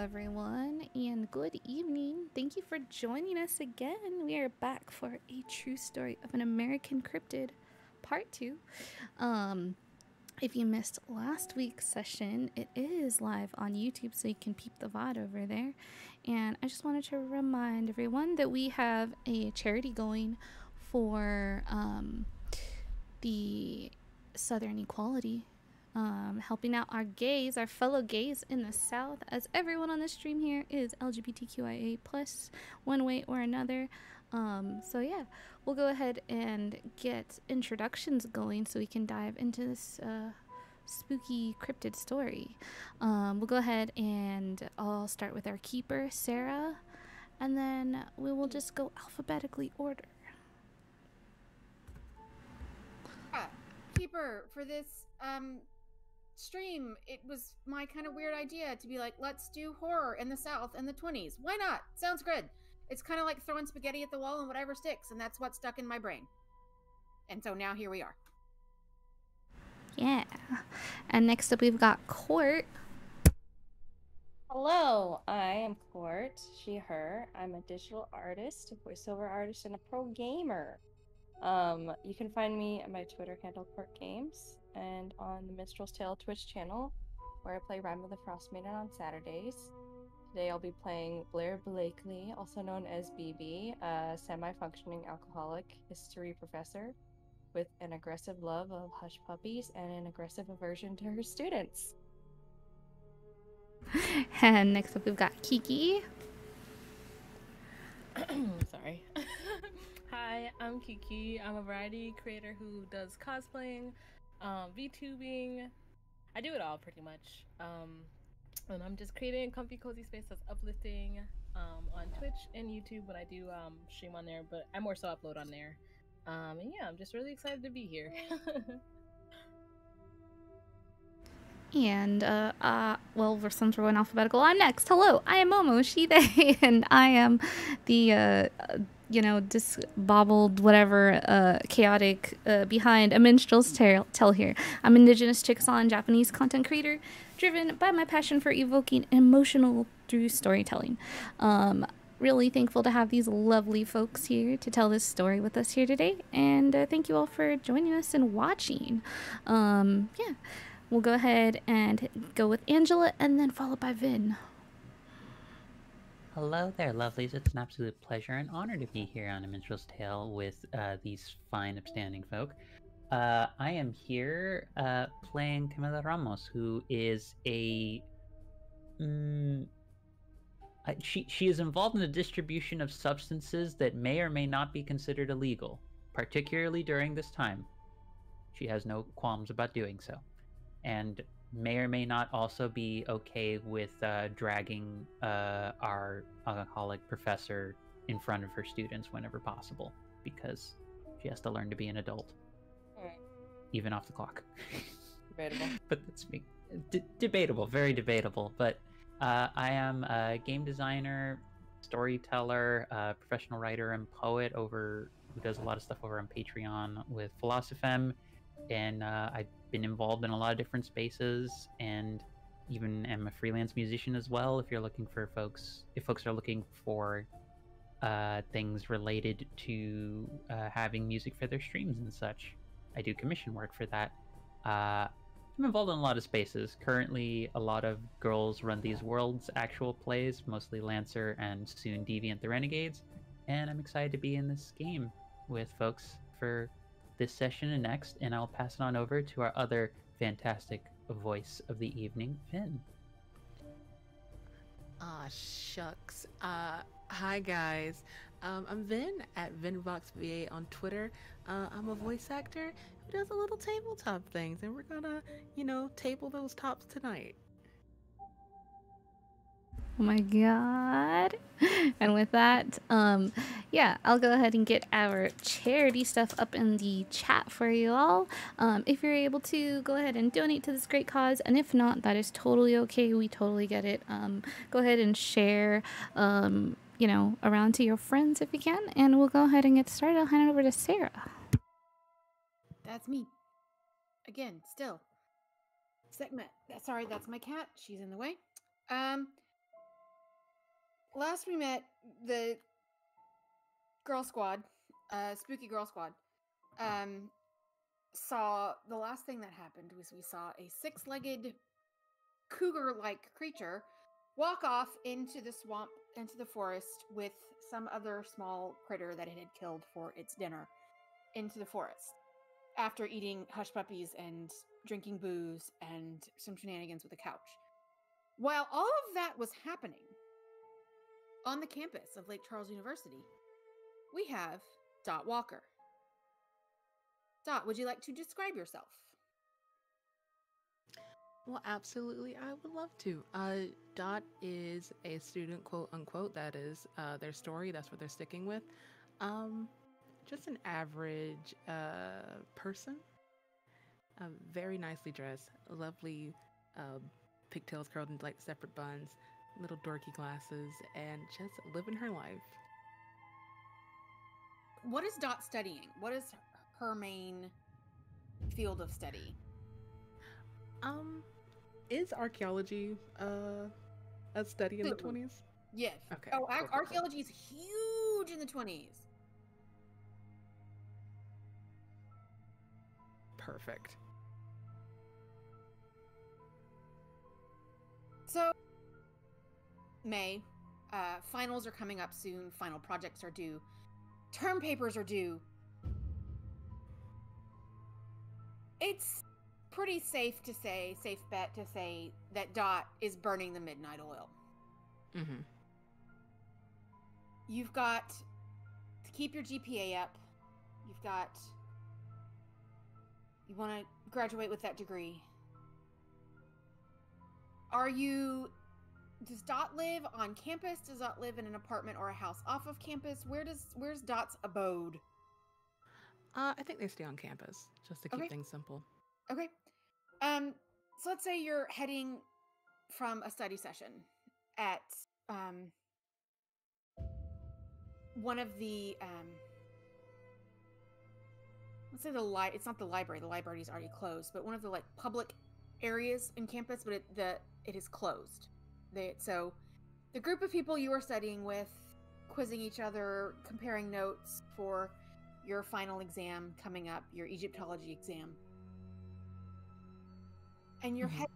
everyone, and good evening. Thank you for joining us again. We are back for a true story of an American cryptid, part two. Um, if you missed last week's session, it is live on YouTube, so you can peep the VOD over there. And I just wanted to remind everyone that we have a charity going for the Southern Equality, helping out our gays, our fellow gays in the South, as everyone on this stream here is LGBTQIA plus one way or another. So yeah, we'll go ahead and get introductions going so we can dive into this spooky cryptid story. We'll go ahead and I'll start with our keeper, Sarah, and then we will just go alphabetically order. Keeper, for this stream, it was my kind of weird idea to be like, let's do horror in the South in the 20s. Why not? Sounds good. It's kind of like throwing spaghetti at the wall and whatever sticks, and that's what stuck in my brain. And so now here we are. Yeah. And next up we've got Court. Hello, I am Court, she, her. I'm a digital artist, a voiceover artist, and a pro gamer. You can find me at my Twitter handle, Court Games, and on the Minstrel's Tale Twitch channel, where I play Rhyme of the Frost Maiden on Saturdays. Today I'll be playing Blair Blakely, also known as BB, a semi-functioning alcoholic history professor with an aggressive love of hush puppies and an aggressive aversion to her students. And next up we've got Kiki. Sorry. Hi, I'm Kiki. I'm a variety creator who does cosplaying, VTubing. I do it all pretty much. And I'm just creating a comfy, cozy space that's uplifting on Twitch and YouTube when I do stream on there, but I more so upload on there. And yeah, I'm just really excited to be here. And, well, since we're going alphabetical, I'm next. Hello, I am Momo, she, they, and I am the, disbobbled, whatever, chaotic, behind a minstrel's tale here. I'm Indigenous Chickasaw and Japanese content creator, driven by my passion for evoking emotional through storytelling. Really thankful to have these lovely folks here to tell this story with us here today, and thank you all for joining us and watching. Yeah. We'll go ahead and go with Angela and then followed by Vin. Hello there, lovelies. It's an absolute pleasure and honor to be here on A Minstrel's Tale with these fine, upstanding folk. I am here playing Camila Ramos, who is a... she is involved in the distribution of substances that may or may not be considered illegal, particularly during this time. She has no qualms about doing so. And may or may not also be okay with dragging our alcoholic professor in front of her students whenever possible, because she has to learn to be an adult. Alright. Even off the clock. Debatable. But that's me. Debatable, very debatable. But I am a game designer, storyteller, professional writer, and poet who does a lot of stuff over on Patreon with Philosophem. And I've been involved in a lot of different spaces, and even am a freelance musician as well. If folks are looking for things related to having music for their streams and such, I do commission work for that. I'm involved in a lot of spaces. Currently, a lot of Girls Run These Worlds actual plays, mostly Lancer and soon Deviant the Renegades, and I'm excited to be in this game with folks for this session and next, and I'll pass it on over to our other fantastic voice of the evening, Vin. Aw, shucks. Hi guys. I'm Vin at VinVoxVA on Twitter. I'm a voice actor who does a little tabletop things, and we're gonna, table those tops tonight. Oh my god. And with that, yeah, I'll go ahead and get our charity stuff up in the chat for you all. If you're able to, go ahead and donate to this great cause, and if not, that is totally okay. We totally get it. Go ahead and share, around to your friends if you can, and we'll go ahead and get started. I'll hand it over to Sarah. That's me. Again, still. Sorry, that's my cat. She's in the way. last we met, the girl squad, spooky girl squad, saw the last thing that happened was we saw a 6-legged cougar-like creature walk off into the swamp, into the forest with some other small critter that it had killed for its dinner into the forest after eating hush puppies and drinking booze and some shenanigans with a couch. While all of that was happening on the campus of Lake Charles University, we have Dot Walker. Dot, would you like to describe yourself? Well, absolutely, I would love to. Dot is a student, quote unquote. That is their story. That's what they're sticking with. Just an average person. Very nicely dressed, lovely pigtails curled into like separate buns, little dorky glasses, and just living her life. What is Dot studying? What is her main field of study? Is archaeology a study in the 20s? Yes. Okay. Oh, cool. archaeology is huge in the 20s. Perfect. So, May, finals are coming up soon. Final projects are due. Term papers are due. It's pretty safe bet to say that Dot is burning the midnight oil. Mm-hmm. You've got to keep your GPA up. You want to graduate with that degree. Does Dot live on campus? Does Dot live in an apartment or a house off of campus? Where's Dot's abode? I think they stay on campus just to keep things simple. Okay. So let's say you're heading from a study session at one of the let's say it's not the library. The library is already closed, but one of the like public areas in campus, but it is closed. So the group of people you are studying with, quizzing each other, comparing notes for your final exam coming up, your Egyptology exam. And you're heading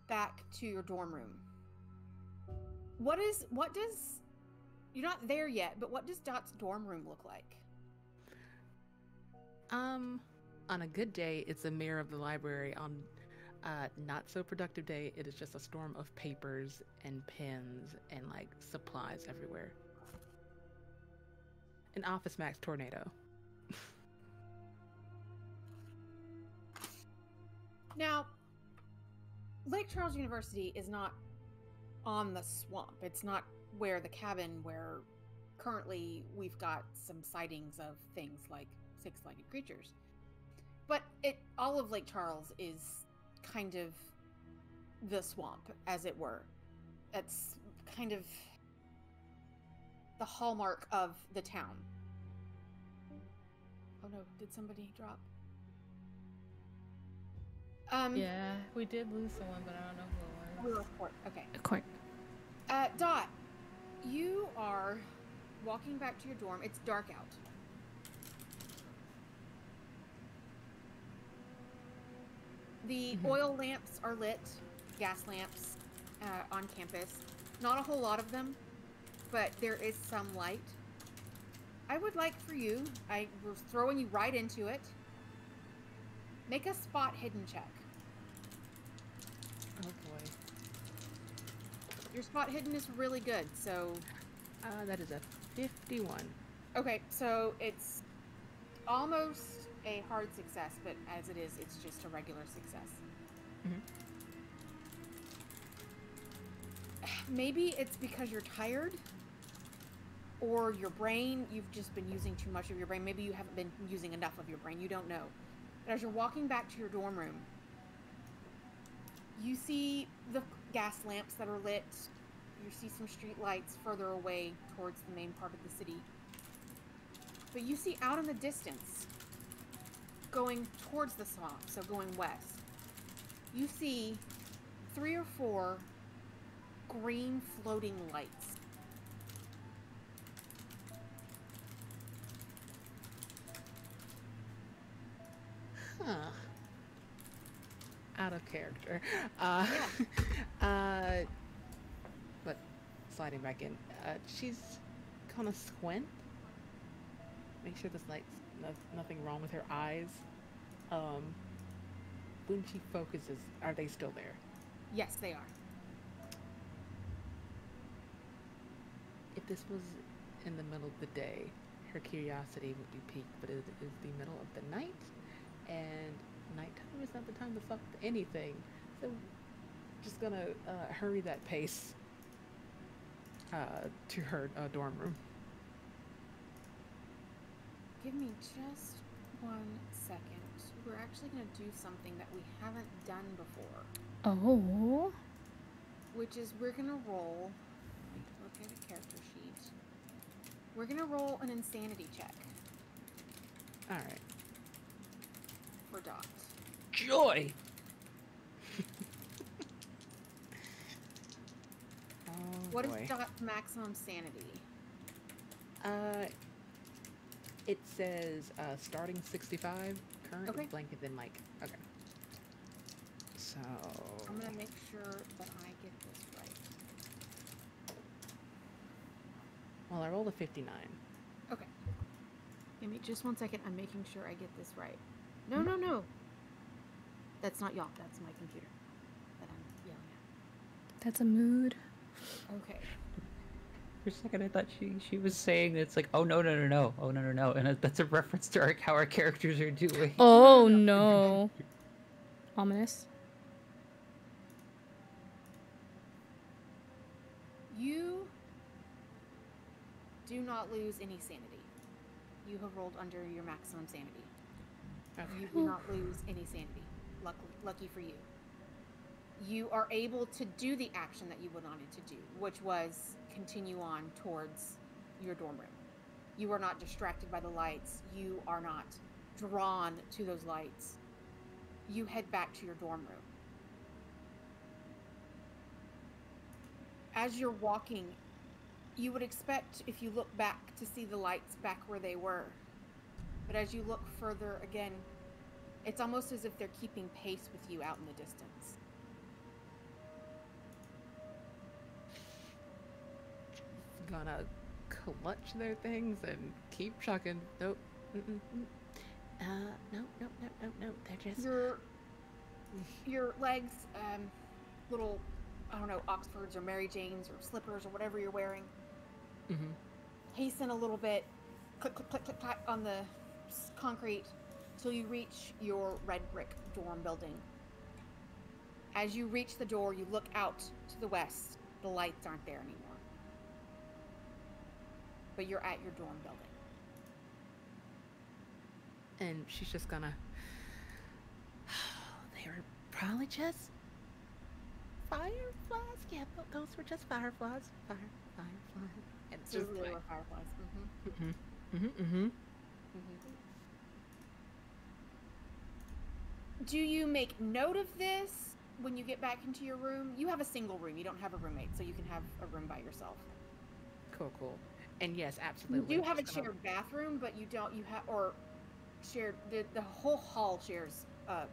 back to your dorm room. You're not there yet, but what does Dot's dorm room look like? On a good day, it's a mirror of the library. On not so productive day, it is just a storm of papers and pens and like supplies everywhere. An Office Max tornado. Now, Lake Charles University is not on the swamp. It's not where the cabin where currently we've got some sightings of things like 6-legged creatures. But all of Lake Charles is kind of the swamp, as it were. It's kind of the hallmark of the town. Oh no, did somebody drop? Yeah, we did lose someone, but I don't know who it was. Court. Okay. Court. Dot, you are walking back to your dorm. It's dark out. The oil lamps are lit, gas lamps on campus. Not a whole lot of them, but there is some light. I would like for you, I was throwing you right into it, make a spot hidden check. Oh boy. Your spot hidden is really good, so... That is a 51. Okay, so it's almost a hard success, but as it is, it's just a regular success. Maybe it's because you're tired, or your brain, you've just been using too much of your brain. Maybe you haven't been using enough of your brain. You don't know. But as you're walking back to your dorm room, you see the gas lamps that are lit. You see some street lights further away towards the main part of the city. But you see out in the distance, going towards the swamp, so going west, you see 3 or 4 green floating lights Huh. Out of character. But sliding back in, she's gonna squint. Make sure there's like nothing wrong with her eyes. When she focuses, are they still there? Yes, they are. If this was in the middle of the day, her curiosity would be piqued, but it is the middle of the night, and nighttime is not the time to fuck with anything. So, just gonna hurry that pace to her dorm room. Give me just 1 second. We're actually going to do something that we haven't done before. Oh. Which is we're going to roll... Let me look at a character sheet. We're going to roll an insanity check. Alright. For Dot. Joy! Oh, What boy. is Dot's maximum sanity? It says starting 65, current Okay. blank, and then like, okay. So. I'm going to make sure that I get this right. Well, I rolled a 59. Okay. Give me just 1 second. I'm making sure I get this right. No. That's not y'all. That's my computer that I'm yelling That's a mood. at. Okay. For a second, I thought she was saying it's like, oh no, and that's a reference to how our characters are doing. Oh no. Ominous. You do not lose any sanity. You have rolled under your maximum sanity. Okay. You do not lose any sanity. Lucky for you. You are able to do the action that you wanted to do, which was continue on towards your dorm room. You are not distracted by the lights. You are not drawn to those lights. You head back to your dorm room. As you're walking, you would expect, if you look back, to see the lights back where they were. But as you look further again, it's almost as if they're keeping pace with you out in the distance. Gonna clutch their things and keep chucking. Nope. No. They're just. Your legs, little, I don't know, Oxfords or Mary Janes or slippers or whatever you're wearing, hasten a little bit, click, click, click, click, click on the concrete till you reach your red brick dorm building. As you reach the door, you look out to the west. The lights aren't there anymore. But you're at your dorm building. And she's just gonna. They were probably just fireflies. Yeah, those were just fireflies. Fireflies. And it's just Really like. were fireflies. Do you make note of this when you get back into your room? You have a single room. You don't have a roommate, so you can have a room by yourself. Cool. And yes, absolutely. You do have a just gonna- shared bathroom, but you don't. You have shared. The whole hall shares a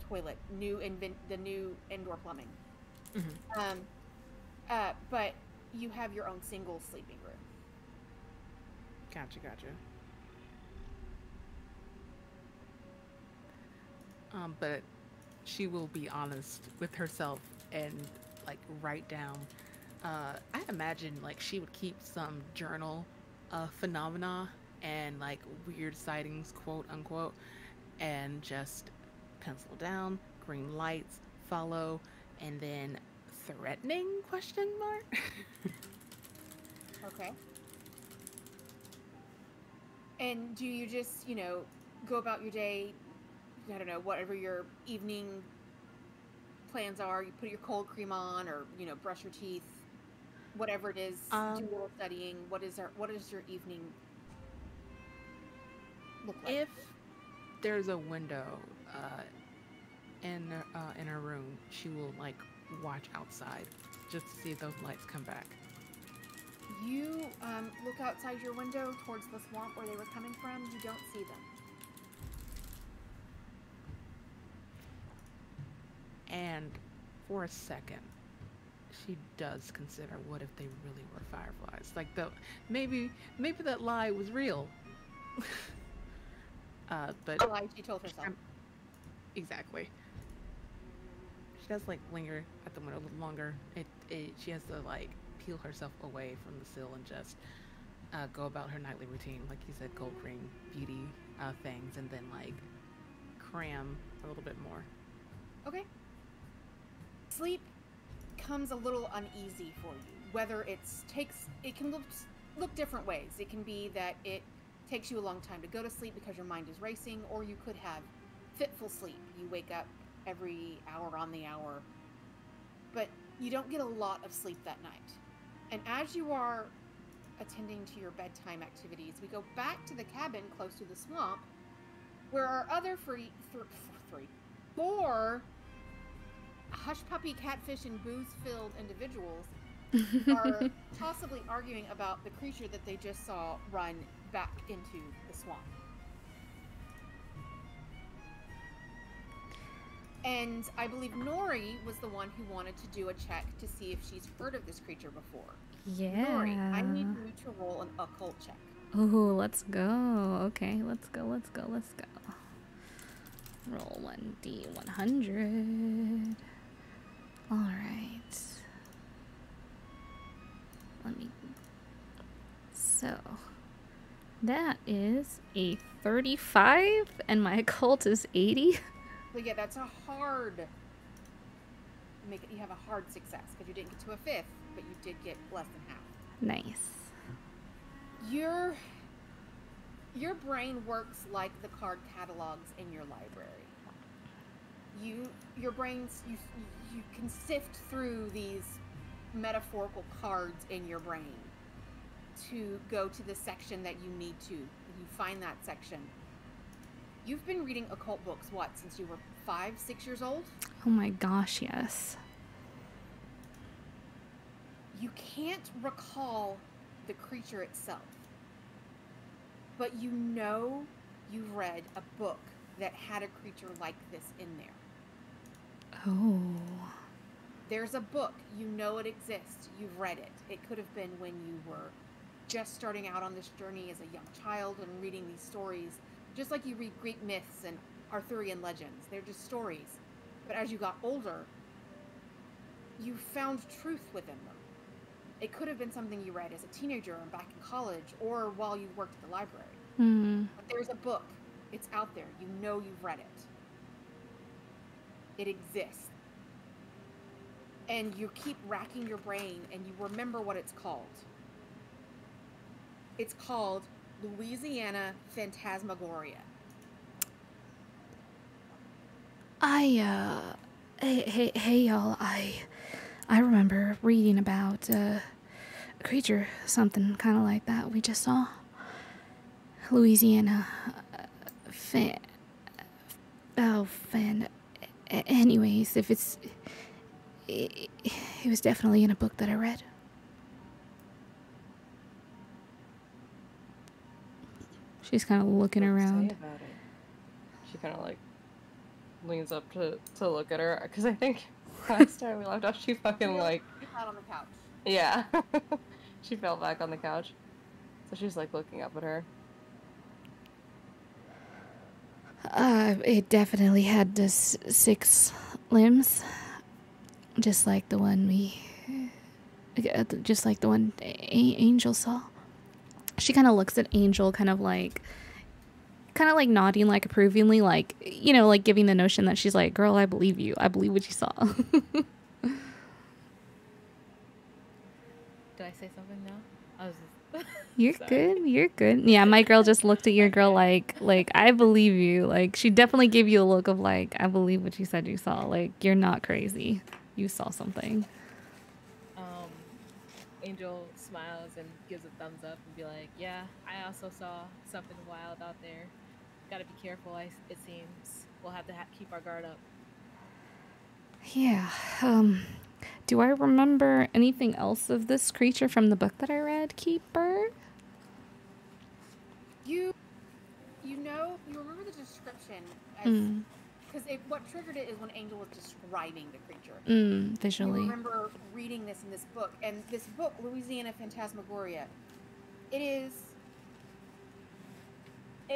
toilet. The new indoor plumbing. But you have your own single sleeping room. Gotcha. But she will be honest with herself and like write down. I imagine like she would keep some journal phenomena and like weird sightings, quote unquote, and just pencil down green lights, follow, and then threatening question mark. Okay. And do you just, go about your day, I don't know, whatever your evening plans are, you put your cold cream on or, brush your teeth, whatever it is, do a little studying. What does your evening look like? If there's a window in her room, she will like watch outside just to see if those lights come back. You look outside your window towards the swamp where they were coming from. You don't see them. And for a second, she does consider, what if they really were fireflies? Like, maybe that lie was real. But The lie she told herself. exactly. She does like linger at the window a little longer. She has to like peel herself away from the sill and just go about her nightly routine, like you said, cold cream, beauty things, and then like cram a little bit more. Okay. Sleep comes a little uneasy for you. Whether it can look different ways. It can be that it takes you a long time to go to sleep because your mind is racing, or you could have fitful sleep. You wake up every hour on the hour, but you don't get a lot of sleep that night. And as you are attending to your bedtime activities, we go back to the cabin close to the swamp, where our other four hush puppy, catfish, and booze-filled individuals are possibly arguing about the creature that they just saw run back into the swamp. And I believe Nori was the one who wanted to do a check to see if she's heard of this creature before. Yeah. Nori, I need you to roll an occult check. Oh, let's go. Okay, let's go. Roll 1d100. All right. So, that is a 35, and my occult is 80. But yeah, that's a hard. You have a hard success because you didn't get to a 5th, but you did get less than half. Nice. Your brain works like the card catalogs in your library. Your brains, you can sift through these metaphorical cards in your brain to go to the section that you need to. You find that section. You've been reading occult books, since you were 5, 6 years old? Oh my gosh, yes. You can't recall the creature itself, but you know you've read a book that had a creature like this in there. Oh. There's a book, you know it exists, you've read it. It could have been when you were just starting out on this journey as a young child and reading these stories, just like you read Greek myths and Arthurian legends. They're just stories. But as you got older, you found truth within them. It could have been something you read as a teenager and back in college, or while you worked at the library. But there's a book. It's out there. You know you've read it. It exists. And you keep racking your brain and you remember what it's called. It's called Louisiana Phantasmagoria. Hey y'all, I remember reading about a creature, something kind of like that we just saw. Louisiana, anyways, if it was definitely in a book that I read. She's kind of looking around. Say about it? She kind of like leans up to look at her, because I think last time we left off, she fucking like Out on the couch. yeah, she fell back on the couch, so she's like looking up at her. It definitely had this 6 limbs, just like the one Angel saw. She kind of looks at Angel, kind of like nodding, like approvingly, like, you know, like giving the notion that she's like, girl, I believe you. I believe what you saw. Did I say something now? I was just... You're Sorry. good. You're good. Yeah, my girl just looked at your girl like I believe you. Like, she definitely gave you a look of like, I believe what you said you saw. Like, you're not crazy. You saw something. Angel smiles and gives a thumbs up and be like, yeah, I also saw something wild out there. Gotta be careful, it seems. We'll have to keep our guard up. Yeah. Do I remember anything else of this creature from the book that I read, Keeper? You remember the description as, because what triggered it is when Angel was describing the creature. I Visually. remember reading this in this book, and this book, Louisiana Phantasmagoria, it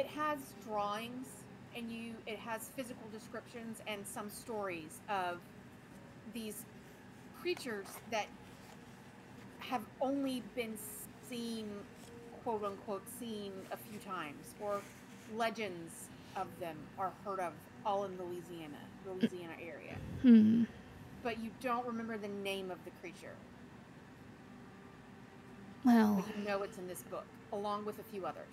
has drawings, and it has physical descriptions and some stories of these creatures that have only been seen, quote unquote, seen a few times, or legends of them are heard of all in the Louisiana area. But you don't remember the name of the creature. Well, but you know it's in this book, along with a few others.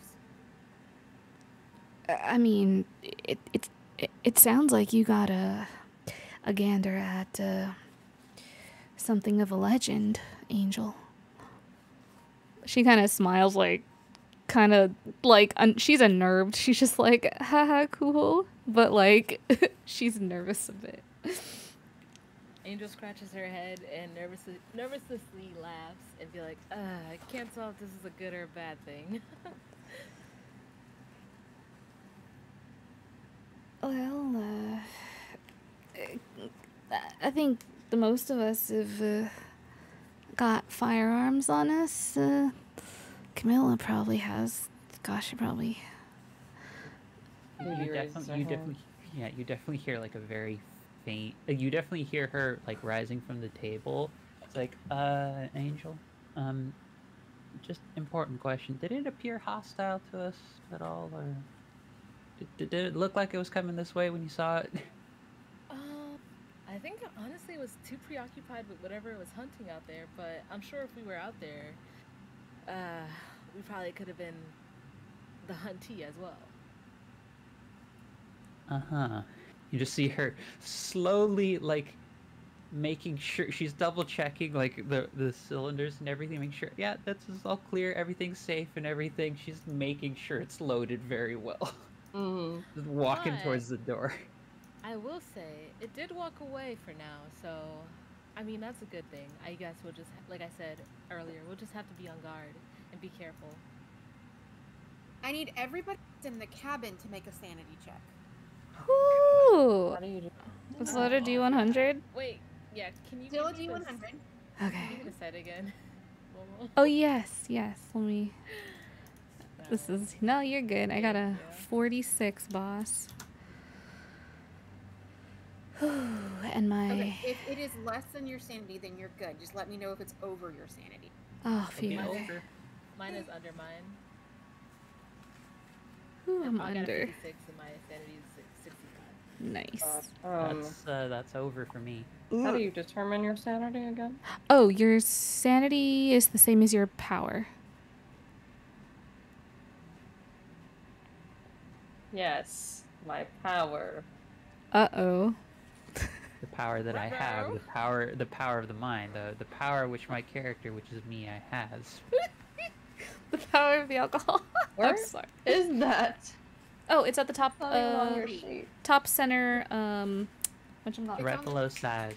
I mean, it sounds like you got a gander at something of a legend, Angel. She kind of smiles, like, she's unnerved. She's just like, haha, cool. But, like, she's nervous a bit. Angel scratches her head and nervously laughs and be like, I can't tell if this is a good or a bad thing. Well, I think the most of us have got firearms on us. Camilla probably has. Gosh, she probably. You definitely hear like a very faint. You definitely hear her like rising from the table. It's like, Angel, just important question. Did it appear hostile to us at all, or did it look like it was coming this way when you saw it? I think honestly it was too preoccupied with whatever it was hunting out there, but I'm sure if we were out there, we probably could have been the huntee as well. Uh-huh. You just see her slowly, like, making sure she's double checking like the cylinders and everything, making sure, yeah, that's all clear, everything's safe and everything. She's making sure it's loaded very well. Just walking towards the door. I will say, it did walk away for now, so, I mean, that's a good thing. I guess we'll just, like I said earlier, we'll just have to be on guard and be careful. I need everybody in the cabin to make a sanity check. Ooh! How do you do? Let's let her do 100. Wait, yeah, can you Still a give me D100. Can Okay. you give me the set again? Oh, yes. Let me. No, you're good. I got a 46, boss. And my. Okay, if it is less than your sanity, then you're good. Just let me know if it's over your sanity. Oh, phew. Mine is under mine. Ooh, I'm I got a under. 56 and my sanity is 65. Nice. That's over for me. How do you determine your sanity again? Oh, your sanity is the same as your power. Yes, my power. Uh-oh. The power that I have, the power of the mind, the power which my character, which is me, has. The power of the alcohol. Where I'm sorry. is that? Oh, it's at the top. On your sheet. Top center. Whatchamacallit? Right below size.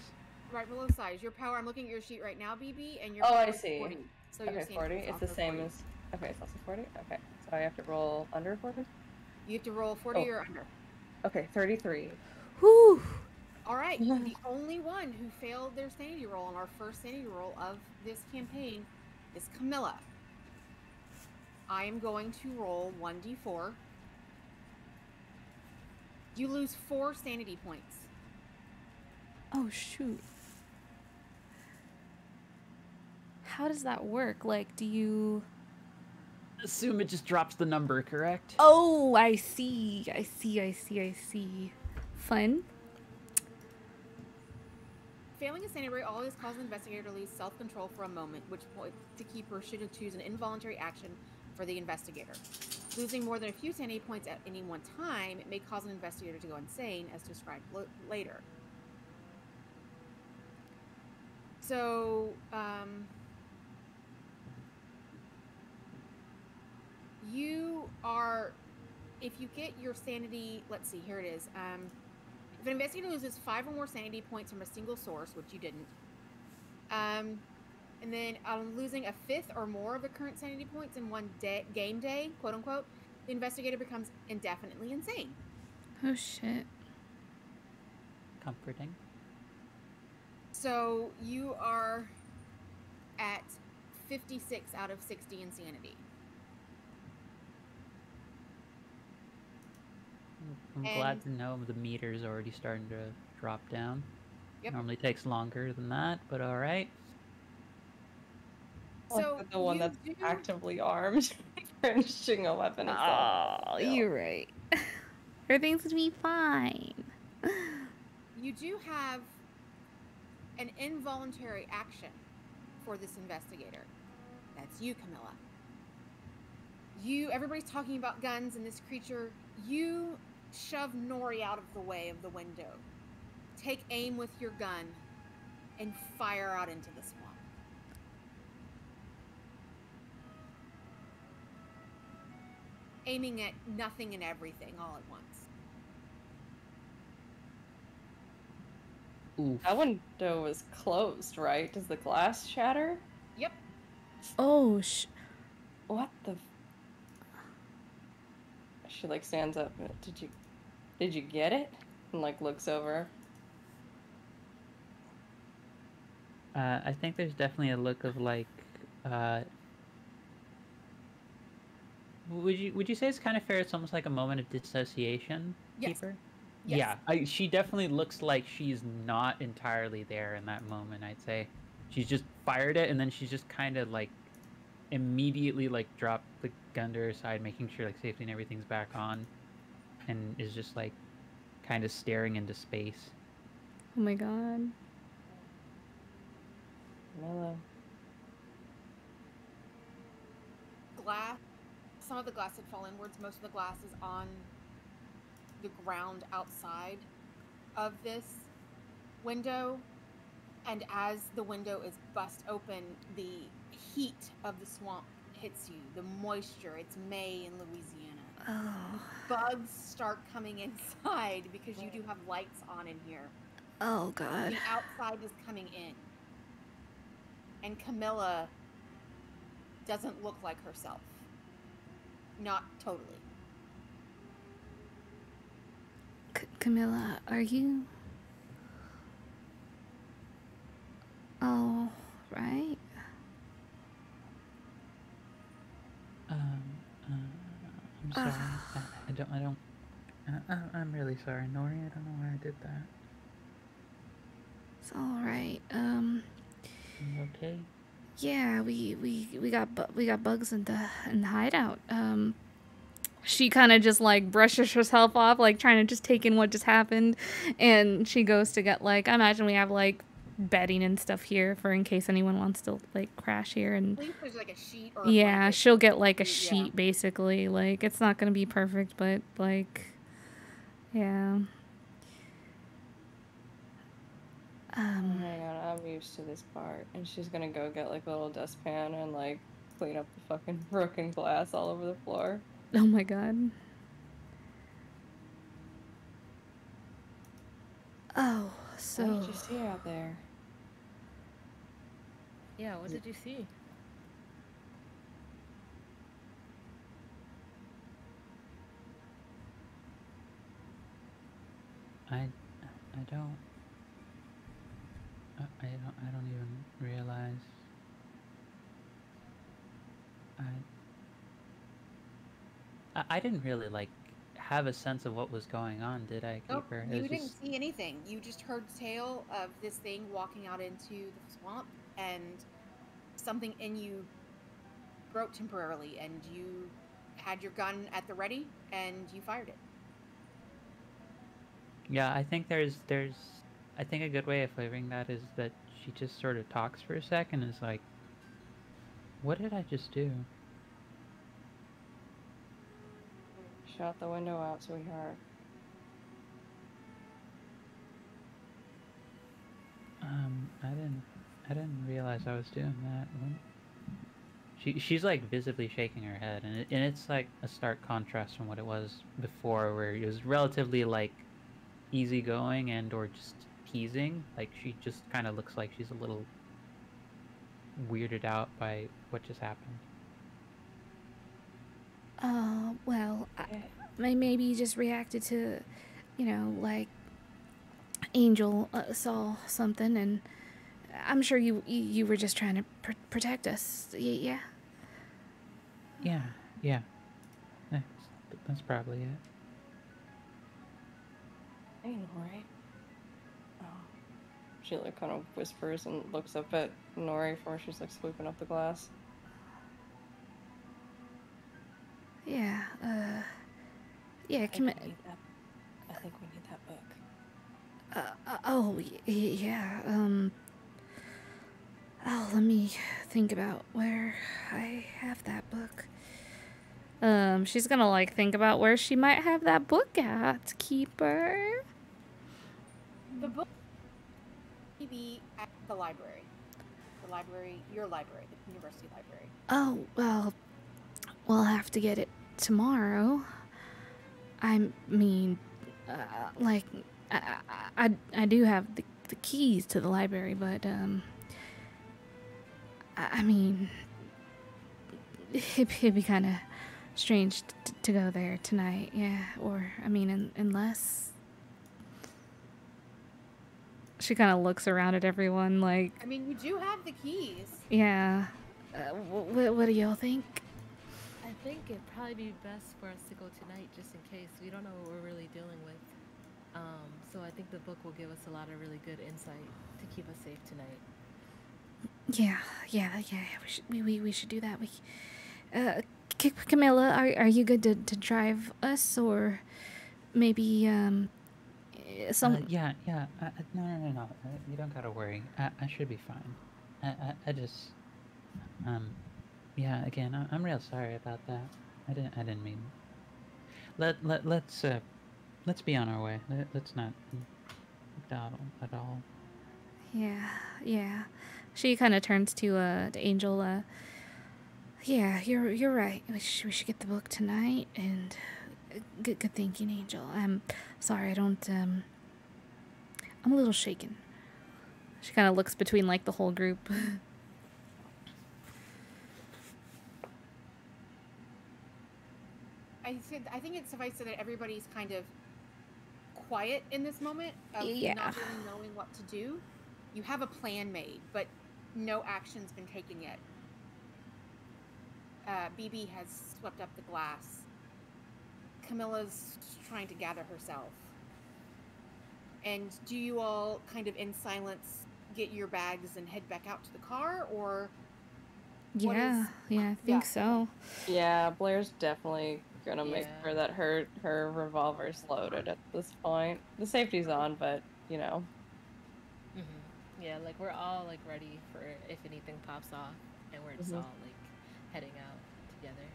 Right below size. Your power, I'm looking at your sheet right now, BB, and your Oh, power I is see. 40. So your Okay, sanity 40. is It's the also same 40. as. Okay, it's also 40. Okay, so I have to roll under 40. You have to roll 40 Oh. or under. Okay, 33. Whew. All right, Yeah. the only one who failed their sanity roll on our first sanity roll of this campaign is Camilla. I am going to roll 1d4. You lose 4 sanity points. Oh, shoot. How does that work? Like, do you... Assume it just drops the number, correct? Oh, I see. Fun. Failing a sanity roll always causes the investigator to lose self-control for a moment, which point the keeper should choose an involuntary action for the investigator. Losing more than a few sanity points at any one time, it may cause an investigator to go insane, as described later. So, if you get your sanity, let's see, here it is. If an investigator loses 5 or more sanity points from a single source, which you didn't, and then losing a 5th or more of the current sanity points in one game day, quote unquote, the investigator becomes indefinitely insane. Oh, shit. comforting. So you are at 56 out of 60 insanity. I'm glad to know the meter's already starting to drop down. Yep. Normally takes longer than that, but all right. So the one that's actively armed, brandishing a weapon is Oh, you're right. Everything's gonna be fine. You do have an involuntary action for this investigator. That's you, Camilla. Everybody's talking about guns and this creature. You shove Nori out of the way of the window. Take aim with your gun and fire out into the swamp. Aiming at nothing and everything all at once. Oof. That window was closed, right? Does the glass shatter? Yep. Oh, What the? She like stands up. Did you get it? And like looks over. I think there's definitely a look of like. Would you say it's kind of fair? It's almost like a moment of dissociation. Yes. Keeper? Yes. Yeah, she definitely looks like she's not entirely there in that moment. I'd say she's just fired it, and then she's just kind of like immediately like dropped the gun to her side, making sure like safety and everything's back on, and is just like kind of staring into space. Oh my god. Mellow. Glass. Some of the glass had fallen inwards. Most of the glass is on the ground outside of this window. And as the window is bust open, the heat of the swamp hits you. The moisture. It's May in Louisiana. Oh. Bugs start coming inside because you do have lights on in here. Oh god. The outside is coming in. And Camilla doesn't look like herself. Not totally. Camilla, are you all right? I'm sorry. I'm really sorry, Nori. I don't know why I did that. It's all right. You okay? Yeah, we got bugs in the hideout. She kind of just like brushes herself off, like trying to just take in what just happened, and she goes to get like, I imagine we have like bedding and stuff here for in case anyone wants to like crash here, and I think there's like a sheet or a yeah, blanket. she'll get like a Yeah. sheet basically. Like it's not gonna be perfect, but like, yeah. Hang on, I'm used to this part. And she's gonna go get like a little dustpan and like clean up the fucking broken glass all over the floor. Oh my god. Oh, so What did you see out there? Yeah, what did you see? I don't even realize. I didn't really like have a sense of what was going on, did I, Nope, Keeper? you didn't see anything. You just heard the tale of this thing walking out into the swamp, and something in you broke temporarily, and you had your gun at the ready, and you fired it. Yeah, I think I think a good way of flavoring that is that she just sort of talks for a second and is like, what did I just do? Shot the window out, sweetheart. I didn't realize I was doing that. She's like visibly shaking her head, and it's like a stark contrast from what it was before, where it was relatively like easygoing and or just teasing. Like she just kind of looks like she's a little weirded out by what just happened. well, I maybe you just reacted to, you know, like Angel saw something, and I'm sure you were just trying to protect us. Yeah. Yeah. That's probably it. Hey, Nori. Oh. She like kind of whispers and looks up at Nori before she's like sweeping up the glass. Yeah. Yeah. I think we need that. I think we need that book. Yeah. Oh, let me think about where I have that book. She's gonna like think about where she might have that book at, Keeper. The book may be at the library. The library, your library, the university library. Oh, well, we'll have to get it tomorrow. I mean, like, I do have the keys to the library, but, I mean, it'd be kind of strange to go there tonight, yeah. Or, I mean, unless... She kind of looks around at everyone like... I mean, you do have the keys. Yeah. What do y'all think? I think it'd probably be best for us to go tonight, just in case. We don't know what we're really dealing with. So I think the book will give us a lot of really good insight to keep us safe tonight. Yeah. We should do that. Camilla, are you good to drive us, or maybe some? Yeah. No. You don't gotta worry. I should be fine. I just yeah. Again, I'm real sorry about that. I didn't mean. Let's be on our way. Let's not dawdle at all. Yeah. She kind of turns to Angel. Yeah, you're right. We should get the book tonight. And good thinking, Angel. I'm sorry. I don't. I'm a little shaken. She kind of looks between like the whole group. I think it's suffice that everybody's kind of quiet in this moment of Yeah. not really knowing what to do. You have a plan made, but no action's been taken yet. BB has swept up the glass. Camilla's trying to gather herself. And do you all kind of in silence get your bags and head back out to the car, or? Yeah, I think so. Yeah, Blair's definitely gonna make Yeah. sure that her revolver's loaded at this point. The safety's on, but you know. Yeah, like we're all like ready for if anything pops off, and we're just all like heading out together.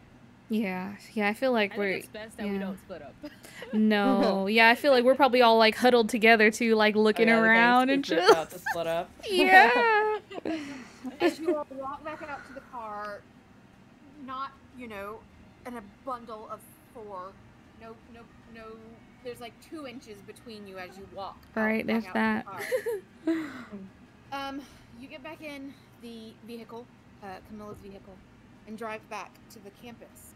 Yeah. I feel like I we're. think it's best that we don't split up. No, yeah, I feel like we're probably all like huddled together too, like looking around and just just. about to split up. Yeah. As you all walk back out to the car, not, in a bundle of four. No. There's like 2 inches between you as you walk. Right, there's that. You get back in the vehicle, Camilla's vehicle, and drive back to the campus.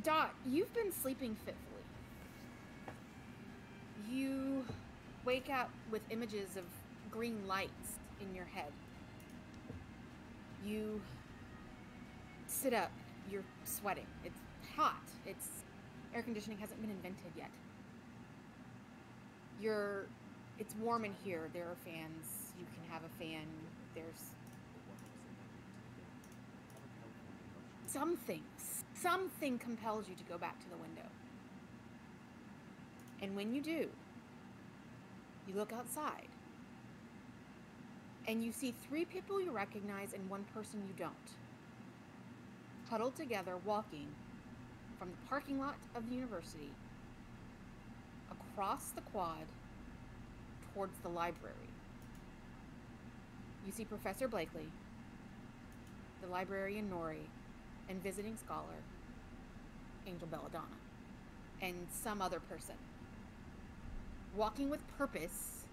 Dot, you've been sleeping fitfully. You wake up with images of green lights in your head. You sit up, you're sweating. It's hot. Air conditioning hasn't been invented yet. It's warm in here. There are fans. You can have a fan. There's something compels you to go back to the window. And when you do, you look outside and you see 3 people you recognize and 1 person you don't. Huddled together, walking from the parking lot of the university across the quad towards the library. You see Professor Blakely, the librarian Nori, and visiting scholar Angel Belladonna, and some other person walking with purpose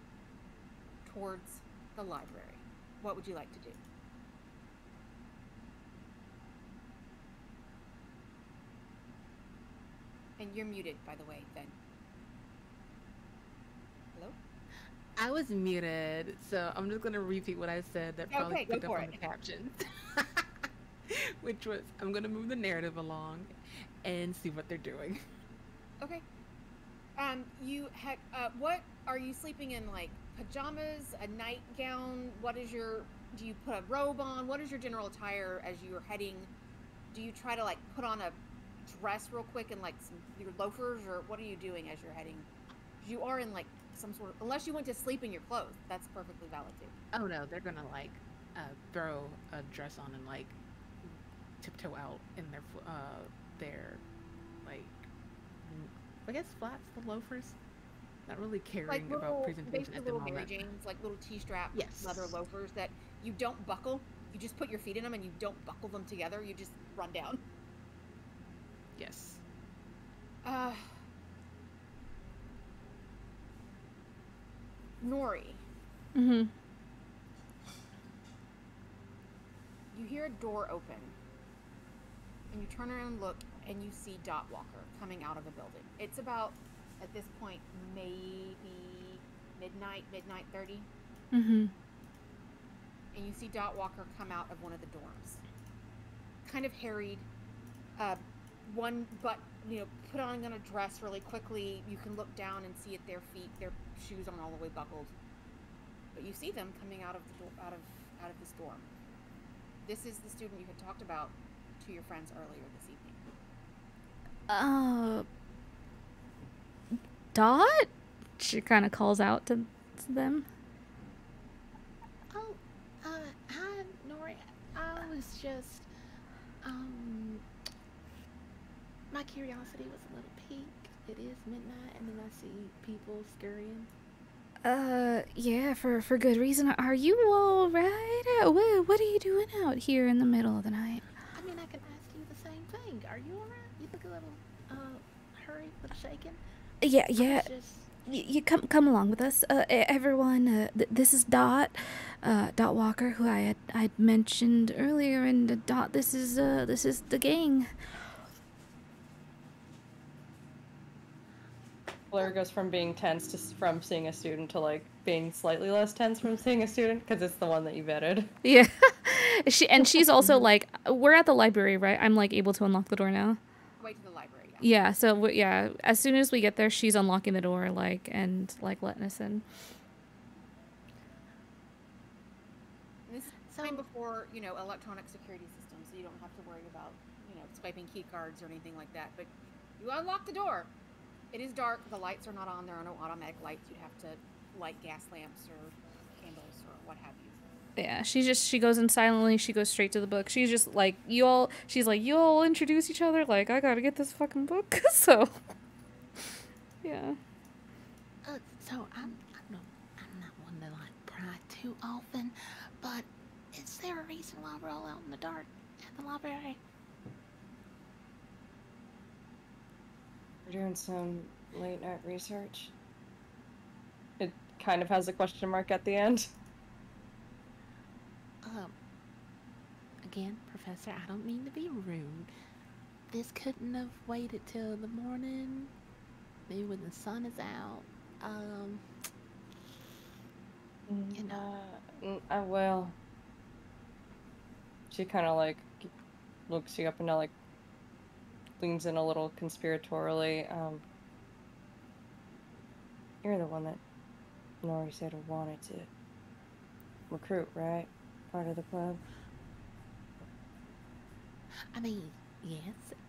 towards the library. What would you like to do? And you're muted, by the way, then. Hello? I was muted, so I'm just gonna repeat what I said that probably Okay, go picked up for on it. the captions. Which was, I'm gonna move the narrative along and see what they're doing. Okay. What are you sleeping in? Like pajamas, a nightgown? Do you put a robe on? What is your general attire as you're heading? Do you try to like put on a dress real quick and like your loafers, or what are you doing as you're heading? You are in like some sort of, unless you went to sleep in your clothes, that's perfectly valid too. Oh no, they're gonna like throw a dress on and like tiptoe out in their like I guess flats, the loafers. Not really caring Like about little, presentation basically at the little moment. Mary Janes, like little T-strap Yes. leather loafers that you don't buckle. You just put your feet in them and you don't buckle them together. You just run down. Yes. Nori, Mm-hmm. you hear a door open, and you turn around and look, and you see Dot Walker coming out of a building. It's about, at this point, maybe midnight 30, Mm-hmm. and you see Dot Walker come out of one of the dorms. Kind of harried, put on a dress really quickly. You can look down and see at their feet, their shoes aren't all the way buckled, but you see them coming out of the door, out of this dorm. This is the student you had talked about to your friends earlier this evening. Dot? She kind of calls out to them. Oh, hi, Nori. I was just, my curiosity was a little piqued. It is midnight, and then I see people scurrying. Yeah, for good reason. Are you all right? What are you doing out here in the middle of the night? I mean, I can ask you the same thing. Are you alright? You look a little, hurried, a little shaken. Yeah. Just... You come along with us. Everyone, this is Dot, Dot Walker, who I'd mentioned earlier, and Dot, this is the gang. Blair goes from being tense from seeing a student to like being slightly less tense from seeing a student because it's the one that you vetted. Yeah, she's also like, we're at the library, right? I'm like able to unlock the door now. Way to the library. Yeah, so as soon as we get there, she's unlocking the door, and letting us in. And this is time before, electronic security systems, so you don't have to worry about, swiping key cards or anything like that. But you unlock the door. It is dark. The lights are not on. There are no automatic lights. You'd have to light gas lamps or candles or what have you. Yeah, she goes in silently. She goes straight to the book. She's just like, you all introduce each other. Like, I gotta get this fucking book. So, yeah. So I'm not one to like pry too often, but is there a reason why we're all out in the dark at the library? We're doing some late night research. It kind of has a question mark at the end. Again, Professor, I don't mean to be rude. This couldn't have waited till the morning, maybe when the sun is out. Well, she kind of like looks you up and down, like leans in a little conspiratorially. You're the one that Nori said wanted to recruit, right? Part of the club. I mean, yes,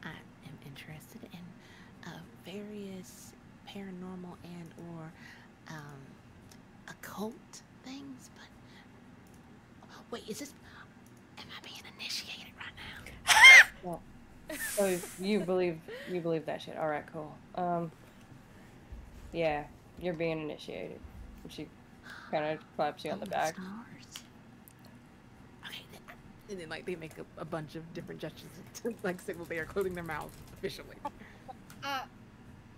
I am interested in various paranormal and or occult things, but wait, am I being initiated right now? Well, so you believe that shit. All right, cool. Yeah, you're being initiated. And she kind of claps you on the back. Stars. Okay, and then like they make a bunch of different gestures to like signal they are closing their mouths officially.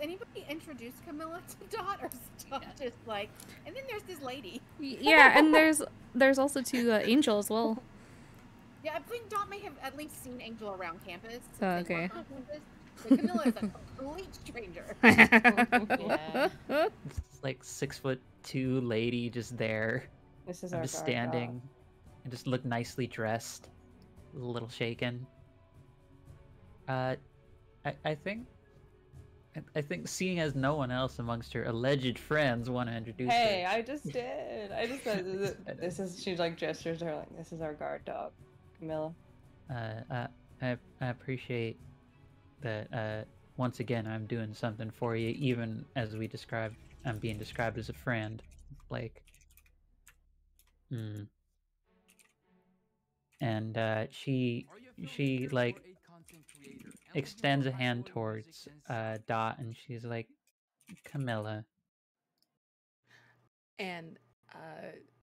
Anybody introduce Camilla to Dot, or Dot just like? And then there's this lady. Yeah, and there's also two Angel as well. Yeah, I think Dot may have at least seen Angel around campus. Oh, okay. So Camilla is a complete stranger. Yeah. like 6'2" lady just there. This is I'm our just guard standing and just look nicely dressed, a little shaken. I think seeing as no one else amongst her alleged friends want to introduce Hey, her. I just did. I just said this is. She like gestures to her like, this is our guard dog, Camilla. I appreciate that. Once again, I'm doing something for you, even as I'm being described as a friend, Blake. And she like extends a hand towards Dot, and she's like, Camilla. And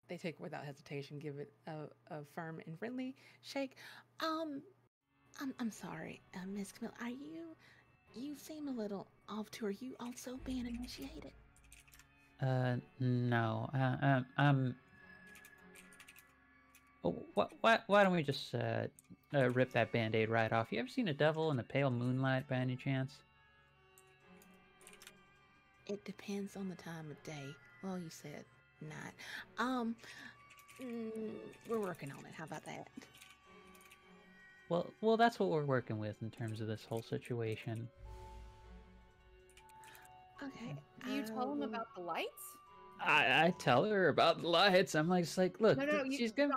they take without hesitation, give it a firm and friendly shake. I'm sorry, Miss Camille. Are you? You seem a little off too. Are you also being initiated? No. Why don't we just rip that band-aid right off? You ever seen a devil in the pale moonlight by any chance? It depends on the time of day. Well, you said not. We're working on it. How about that? Well, that's what we're working with in terms of this whole situation. Okay. Do you tell him about the lights? I tell her about the lights. I'm like, look, No, she's gonna.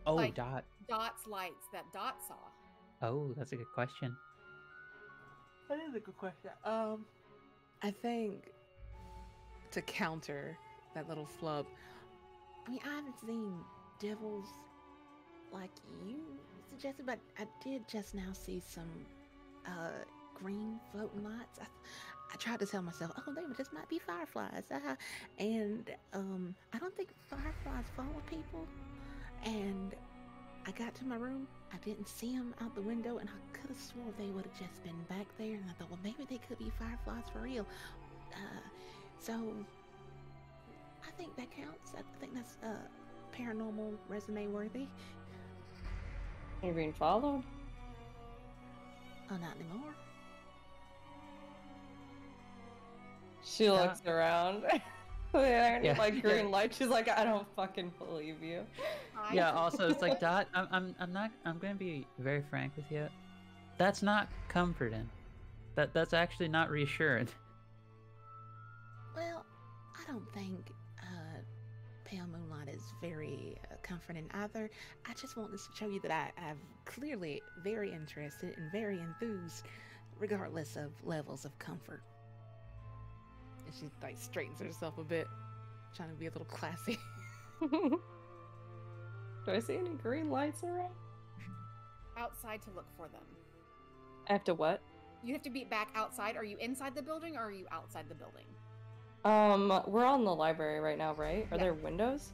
Oh, like, Dot. Dot's lights that Dot saw. Oh, that's a good question. That is a good question. I think to counter that little flub, I mean, I haven't seen devils like you suggested, but I did just now see some green floating lights. I tried to tell myself, oh, they just might be fireflies. And I don't think fireflies follow people. And I got to my room, I didn't see them out the window, and I could have swore they would have just been back there. And I thought, well, maybe they could be fireflies for real. So I think that counts. I think that's paranormal resume worthy. You're being followed? Oh, not anymore. She looks around. There like green light. She's like, I don't fucking believe you. Yeah. Also, it's like, Dot. I'm gonna be very frank with you. That's not comforting. That's actually not reassuring. Well, I don't think pale moonlight is very comforting either. I just wanted to show you that I'm clearly very interested and very enthused, regardless of levels of comfort. And she like straightens herself a bit, trying to be a little classy. Do I see any green lights around? Outside to look for them. I have to what? You have to be back outside. Are you inside the building or are you outside the building? We're on the library right now, right? Are there windows?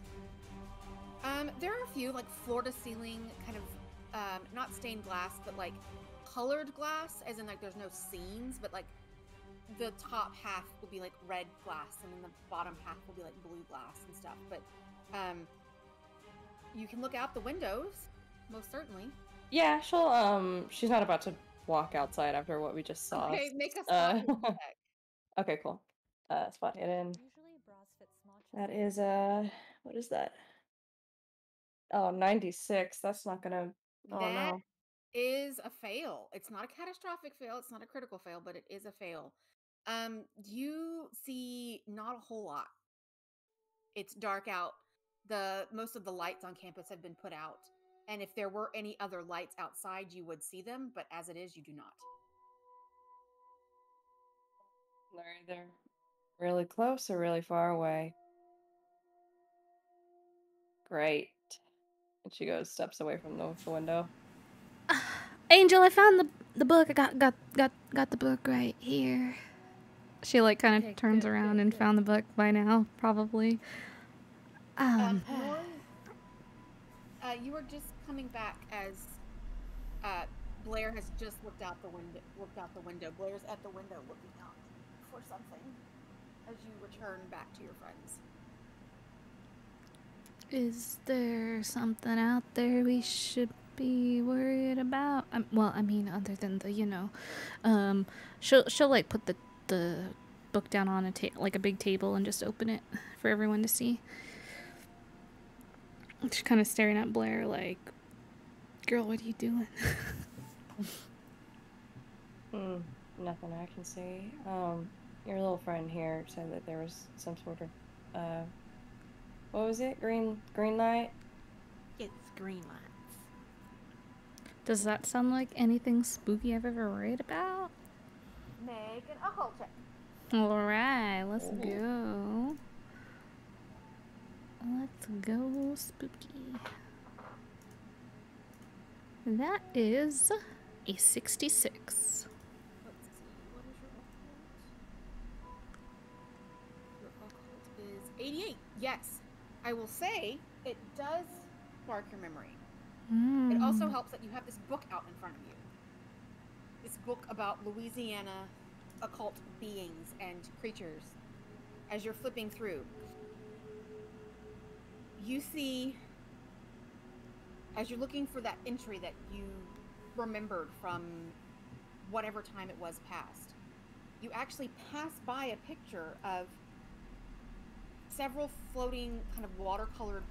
There are a few, like floor to ceiling, kind of, not stained glass, but like colored glass, as in like there's no scenes, but like the top half will be like red glass, and then the bottom half will be like blue glass and stuff. But, you can look out the windows, most certainly. Yeah, she's not about to walk outside after what we just saw. Okay, make a spot check. Okay, cool. Spot hidden. That is, what is that? Oh, 96. That's not gonna, oh That no. is a fail. It's not a catastrophic fail. It's not a critical fail, but it is a fail. You see not a whole lot. It's dark out. Most of the lights on campus have been put out. And if there were any other lights outside, you would see them, but as it is, you do not. They're either really close or really far away. Great. And she steps away from the window. Angel, I found the book. I got the book right here. She like kind of turns around and found the book by now, probably. You were just coming back as Blair has just looked out the window. Blair's at the window looking out for something as you return back to your friends. Is there something out there we should be worried about? Well, I mean, other than the, she'll like put the book down on like a big table and just open it for everyone to see. She's kind of staring at Blair like, girl, what are you doing? Nothing I can see. Your little friend here said that there was some sort of, what was it? Green light? It's green lights. Does that sound like anything spooky I've ever read about? Make an occult check. Alright, let's go. Let's go spooky. That is a 66. Let's see. What is your occult? Your occult is 88. Yes. I will say it does spark your memory. It also helps that you have this book out in front of you. This book about Louisiana occult beings and creatures. As you're flipping through, you see, as you're looking for that entry that you remembered from whatever time it was past, you actually pass by a picture of several floating kind of watercolored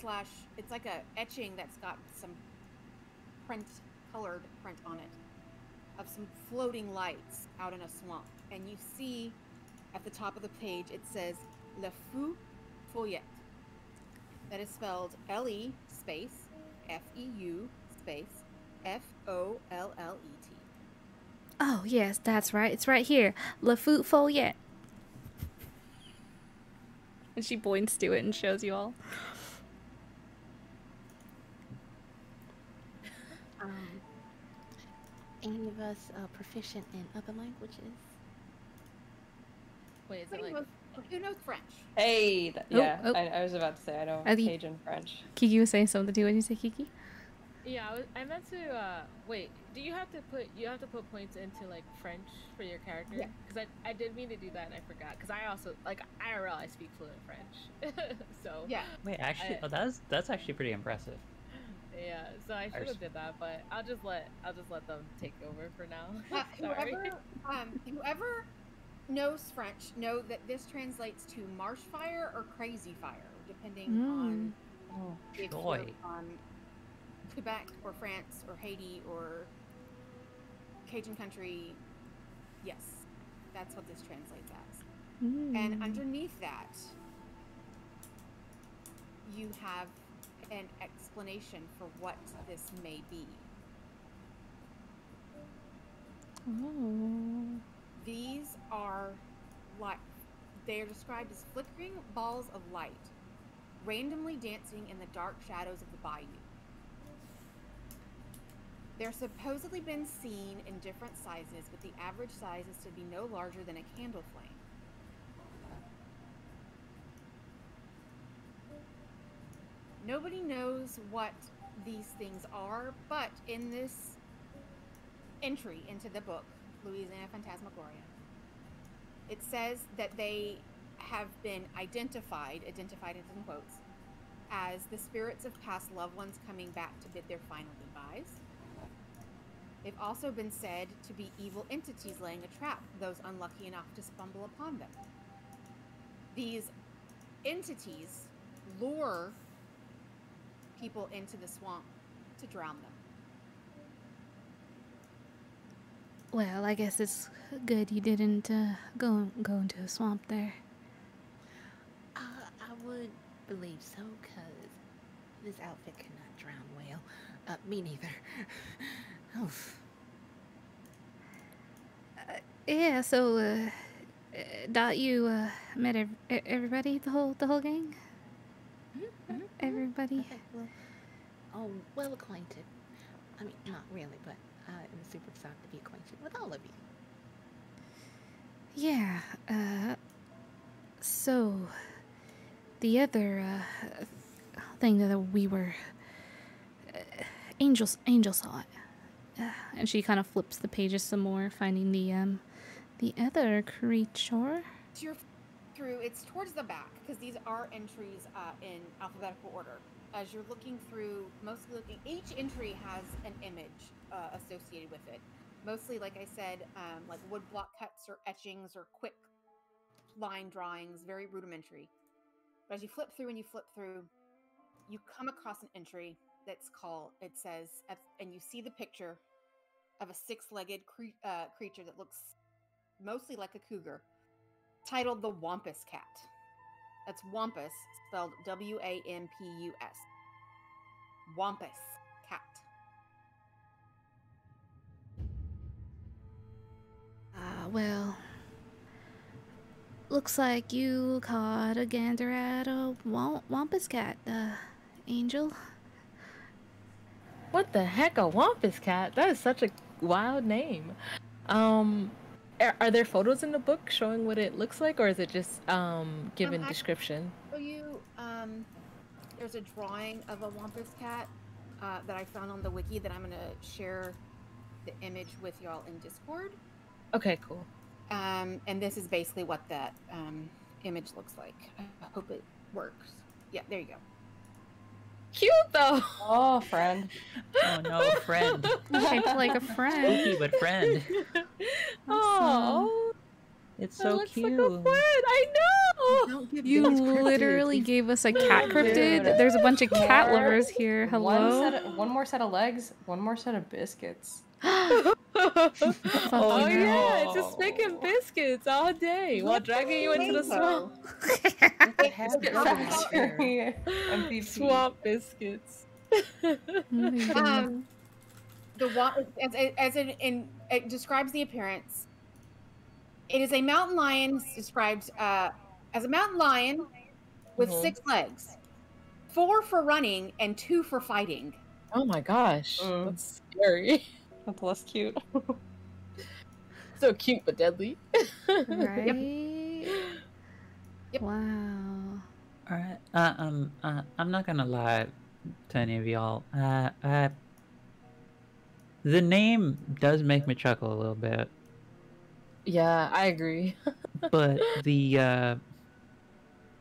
slash, it's like a etching that's got some colored print on it of some floating lights out in a swamp. And you see at the top of the page it says Le Feu Follet. That is spelled L-E space F-E-U space F-O-L-L-E-T. Oh, yes, that's right. It's right here. Le Feu Follet. And she points to it and shows you all. Any of us proficient in other languages? Wait, is it like... Who knows French? Hey! I was about to say, I know Cajun French. Kiki was saying something too. What did you say, Kiki? Yeah, I meant to, wait, do you have to put points into, like, French for your character? Yeah. Because I did mean to do that and I forgot. Because I also, like, IRL, I speak fluent French. So. Yeah. Wait, actually, that's actually pretty impressive. Yeah, so I should have did that, but I'll just let them take over for now. Sorry. Whoever knows French know that this translates to marsh fire or crazy fire, depending on if you're on Quebec or France or Haiti or Cajun country. Yes, that's what this translates as. And underneath that, you have an explanation for what this may be. These are they are described as flickering balls of light, randomly dancing in the dark shadows of the bayou. They're supposedly been seen in different sizes, but the average size is to be no larger than a candle flame. Nobody knows what these things are, but in this entry into the book, Louisiana Phantasmagoria, it says that they have been identified in quotes, as the spirits of past loved ones coming back to bid their final goodbyes. They've also been said to be evil entities laying a trap for those unlucky enough to stumble upon them. These entities lure people into the swamp to drown them. Well, I guess it's good you didn't go into a swamp there. I would believe so, because this outfit cannot drown well. Me neither. Oof. Yeah, so, Dot, you met everybody, the whole gang? Everybody? Okay, well acquainted. I mean, not really, but I'm super excited to be acquainted with all of you. Yeah, so the other thing that we were Angel saw it, and she kind of flips the pages some more, finding the other creature. You're through. It's towards the back because these are entries in alphabetical order. As you're looking through, each entry has an image associated with it. Mostly, like I said, like woodblock cuts or etchings or quick line drawings, very rudimentary. But as you flip through and you flip through, you come across an entry that's called, it says, and you see the picture of a six-legged creature that looks mostly like a cougar, titled the Wampus Cat. That's Wampus, spelled Wampus. Wampus Cat. Well, looks like you caught a gander at a wampus cat, Angel. What the heck, a Wampus Cat? That is such a wild name. Are there photos in the book showing what it looks like, or is it just given description? There's a drawing of a Wampus Cat that I found on the wiki that I'm going to share the image with y'all in Discord. Okay, cool. And this is basically what that image looks like. I hope it works. Yeah, there you go. Cute though. Oh, friend. Oh no, friend. Shaped like a friend. Spooky, but friend. Oh, It's that so looks cute. like a friend. I know. Don't give You these cryptids literally these- gave us a cat Dude. cryptid. There's a bunch of cat More- lovers here. Hello. One more set of legs, one more set of biscuits. Oh Fucking yeah, it's hell. just making biscuits all day while dragging you into the swamp. Biscuit factory. MVP. Swamp biscuits. Oh my God. It describes the appearance. It is a mountain lion described as a mountain lion with 6 legs, 4 for running and 2 for fighting. Oh my gosh, Mm. that's scary. That's less cute. So cute but deadly. Right? Yep. Wow. All right. I'm not gonna lie to any of y'all. The name does make me chuckle a little bit, Yeah, I agree. but the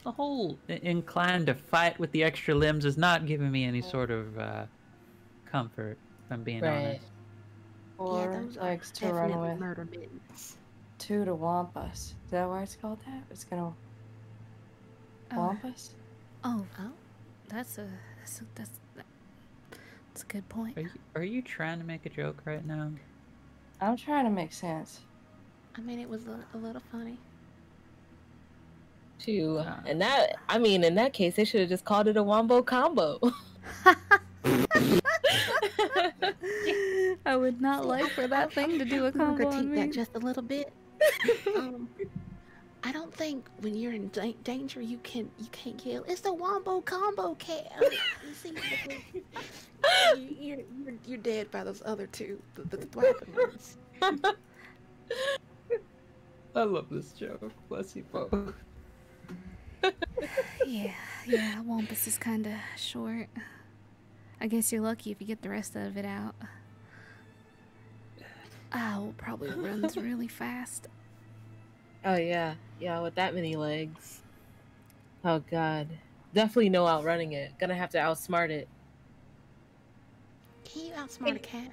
whole inclined to fight with the extra limbs is not giving me any sort of comfort. If I'm being Right. honest. 4 those are legs to run definitely with, murder mittens. 2 to wampus. Is that why it's called that? It's gonna wampus? Oh, Oh, that's a good point. Are you trying to make a joke right now? I'm trying to make sense. I mean, it was a little funny. Shoot. And that, I mean, in that case, they should have just called it a wombo combo. I would not like for that thing to do a I'm gonna combo on critique me. that just a little bit. I don't think when you're in danger you can't yell. It's the wombo combo cat. You see, you're dead by those other two, the black ones. I love this joke. Bless you both. Yeah, Wampus is kind of short. I guess you're lucky if you get the rest of it out. Owl probably runs really fast. Oh yeah, yeah, with that many legs. Oh god, definitely no outrunning it. Gonna have to outsmart it. Can you outsmart a cat?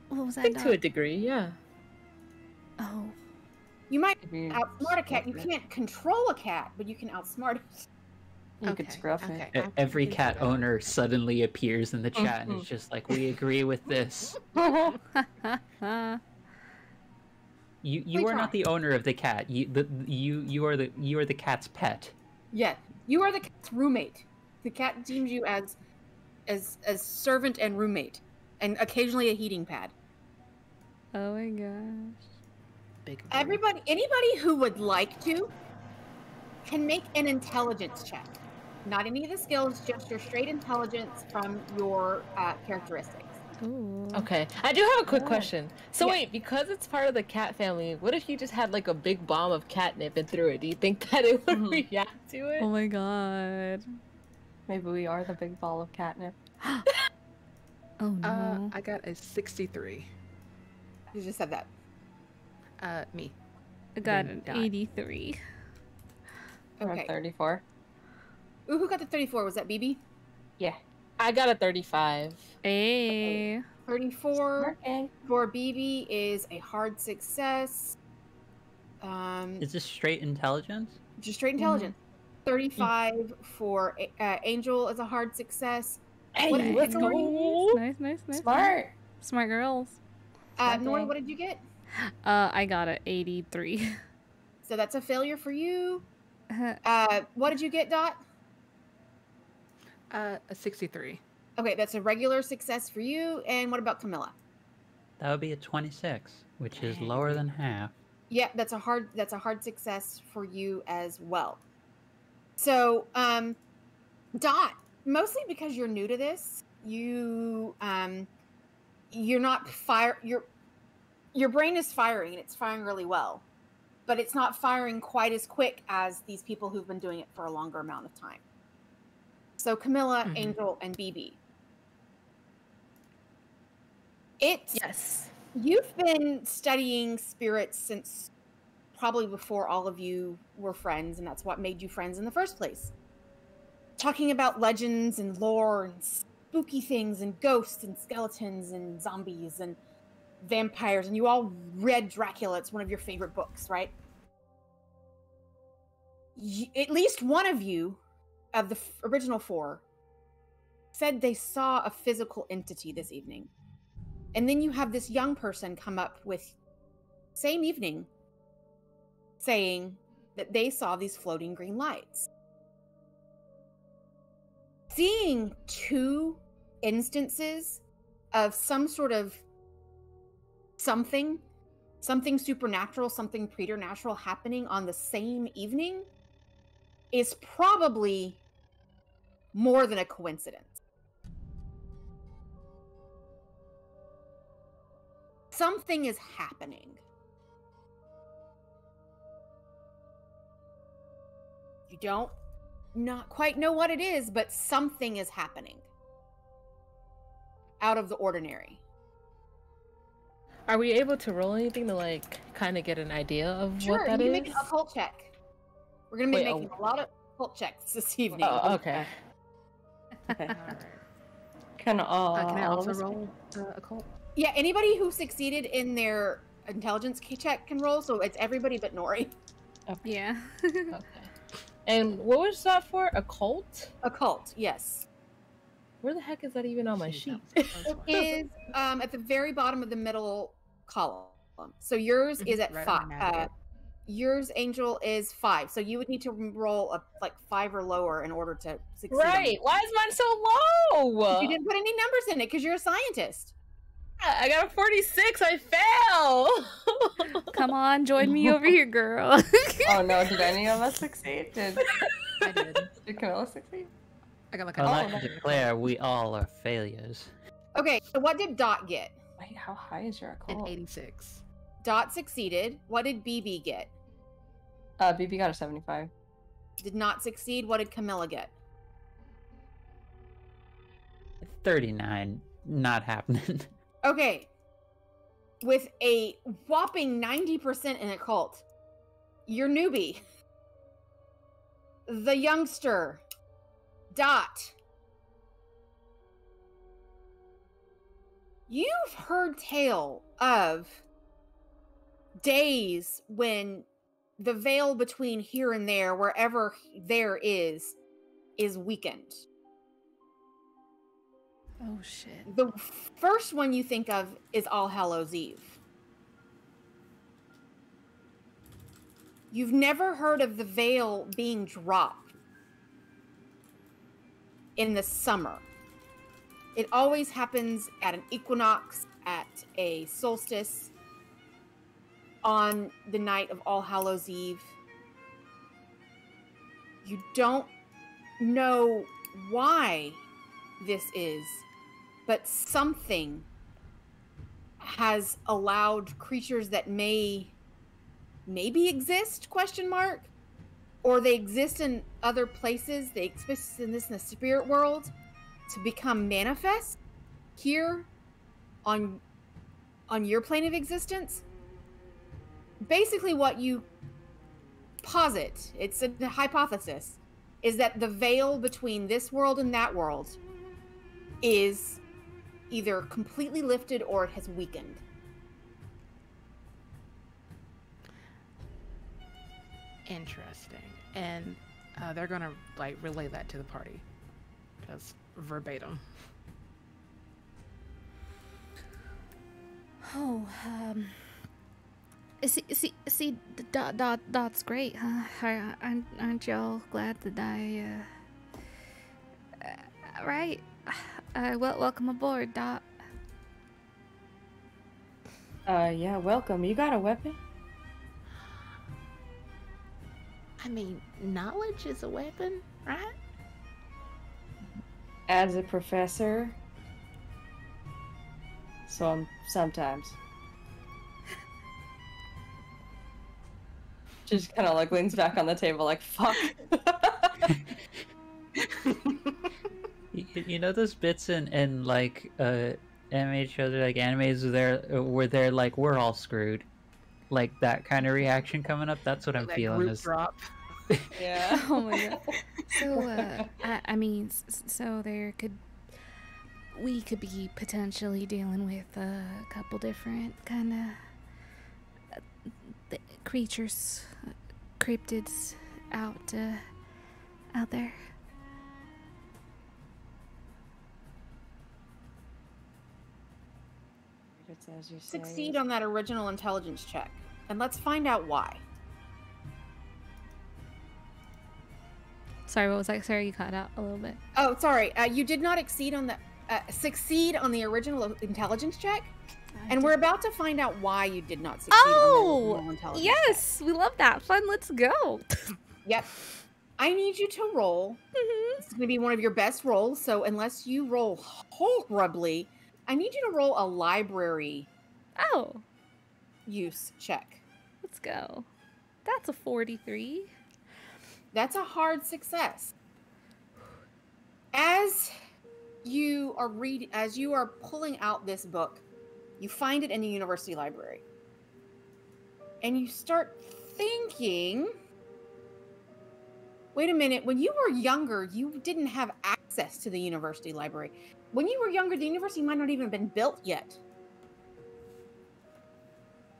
What was I that? think to a Dog? degree, yeah. Oh, You might Maybe outsmart a cat. You scruff it. can't control a cat, but you can outsmart it. You could scruff it. Every cat owner suddenly appears in the chat and is just like, "We agree with this." You We are not try. the owner of the cat. You are the cat's pet. Yeah, you are the cat's roommate. The cat deems you as servant and roommate, and occasionally a heating pad. oh my gosh. Big boy. Anybody who would like to can make an intelligence check. Not any of the skills, just your straight intelligence from your characteristics. Ooh. Okay, I do have a quick question. So Yeah. wait, because it's part of the cat family, what if you just had like a big bomb of catnip and threw it? Do you think that it would react to it? Oh my god. Maybe we are the big ball of catnip. Oh no. I got a 63. You just said that. Me. I got then an die. 83. Or Okay. 34. Ooh, who got the 34? Was that BB? Yeah. I got a 35. Hey. 34 Working. for BB is a hard success. Is this straight intelligence? Just straight intelligence. 35 for Angel is a hard success. Hey, What- let's go. Nice. Smart. Smart girls. Nori, Okay. what did you get? I got a 83. So that's a failure for you. What did you get, Dot? A 63. Okay, that's a regular success for you. And what about Camilla? That would be a 26, which is lower than half. Yeah, that's a hard success for you as well. So, Dot, mostly because you're new to this, you're not your brain is firing and it's firing really well, but it's not firing quite as quick as these people who've been doing it for a longer amount of time. So Camilla, Angel, and BB. Yes. You've been studying spirits since probably before all of you were friends, and that's what made you friends in the first place. Talking about legends and lore and spooky things and ghosts and skeletons and zombies and vampires, and you all read Dracula. It's one of your favorite books, right? At least one of you, of the original four, said they saw a physical entity this evening. And then you have this young person come up with, same evening, saying that they saw these floating green lights. Seeing two instances of some sort of something supernatural, something preternatural happening on the same evening is probably more than a coincidence. Something is happening. You don't not quite know what it is, but something is happening. Out of the ordinary. Are we able to roll anything to like kind of get an idea of Sure, what that you is? can make an occult check. We're gonna be Wait, making a lot of occult checks this evening. Oh, okay. Okay. All right. Can Can I all also of us- roll a cult? Yeah, anybody who succeeded in their intelligence check can roll, so it's everybody but Nori. Yeah. Okay. And what was that for? A cult? Occult, yes. Where the heck is that even on my sheet? It is at the very bottom of the middle column. So yours is at Right 5. on the map. Yours, Angel, is 5. So you would need to roll a 5 or lower in order to succeed. on Right. it. Why is mine so low? You didn't put any numbers in it because you're a scientist. I got a 46. I fail. Come on, join me over here, girl. Oh no, did any of us succeed? Did I did. Camilla succeed? I got like I'd a like no. to declare we all are failures. Okay, so what did Dot get? Wait, how high is your an occult? 86. Dot succeeded. What did BB get? BB got a 75. Did not succeed. What did Camilla get? 39. Not happening. Okay. With a whopping 90% in occult, your newbie, the youngster, Dot. You've heard tale of days when the veil between here and there, wherever there is weakened. Oh shit. The first one you think of is All Hallows Eve. You've never heard of the veil being dropped in the summer. It always happens at an equinox, at a solstice, on the night of All Hallows Eve. You don't know why this is, but something has allowed creatures that maybe exist, question mark, or they exist in other places, they exist in the spirit world, to become manifest here on your plane of existence. Basically what you posit, it's a hypothesis, is that the veil between this world and that world is either completely lifted or it has weakened. Interesting. And they're gonna like relay that to the party, just verbatim. Oh, Dot's great, huh? Aren't y'all glad that right? Welcome aboard, Dot. Yeah, welcome. You got a weapon? I mean, knowledge is a weapon, right? As a professor. So sometimes. Just kind of like leans back on the table like, fuck. You know those bits in like animated shows or like animes where they're like, we're all screwed, like that kind of reaction coming up. That's what I'm That feeling. group Is drop. Yeah. Oh my god. So, I mean, so we could be potentially dealing with a couple different kind of creatures, cryptids out there. It's as you say. Succeed on that original intelligence check, and let's find out why. Sorry, what was that? Sorry, you cut out a little bit. Oh, sorry. You did not succeed on the original intelligence check, and we're about to find out why you did not succeed on the original intelligence yes, we love that. Fun. Let's go. check. Yep. I need you to roll. It's going to be one of your best rolls, so unless you roll horribly, I need you to roll a library Oh, use check. let's go. That's a 43. That's a hard success. As you are pulling out this book, you find it in the university library. And you start thinking, wait a minute, when you were younger, you didn't have access to the university library. When you were younger, the university might not even have been built yet.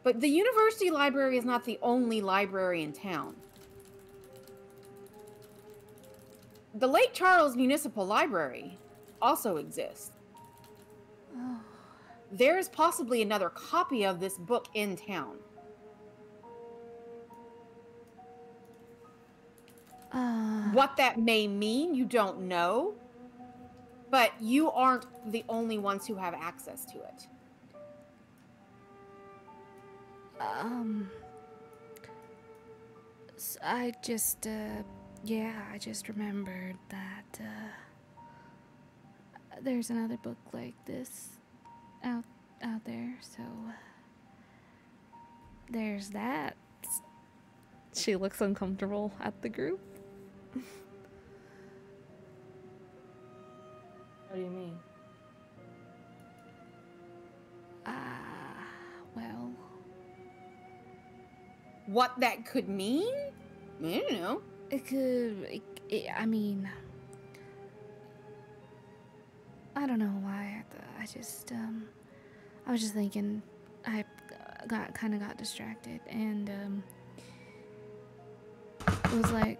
But the university library is not the only library in town. The Lake Charles Municipal Library also exists. Oh. There is possibly another copy of this book in town. What that may mean, you don't know. But you aren't the only ones who have access to it. I just, I just remembered that, there's another book like this out there, so there's that. She looks uncomfortable at the group. What do you mean? Well, What that could mean? I don't know. it could, I mean, I don't know why. I just, I was just thinking, I kind of got distracted, and, it was like,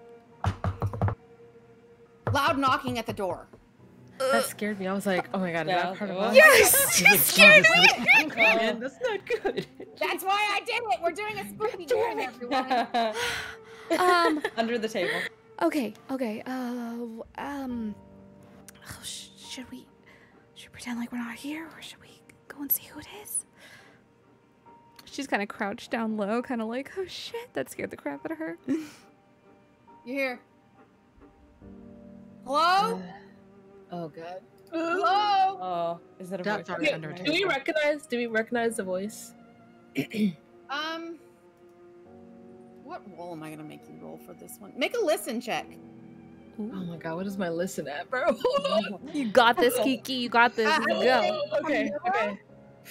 Loud knocking at the door. That scared me. I was like, oh my god, is Yeah, that part of well- us? yes, you scared me. Man, that's not good. That's why I did it. We're doing a spooky game, everyone. Under the table. Okay. Should we pretend like we're not here, or should we go and see who it is? She's kind of crouched down low, kind of like, oh shit, that scared the crap out of her. You here? Hello? Oh god. Hello? Oh, is that a That's voice? already under a Do we table. recognize the voice? What roll am I gonna make you roll for this one? Make a listen check. Oh my god, what is my listen at, bro? You got this, Kiki. You got this. Let's go. Okay.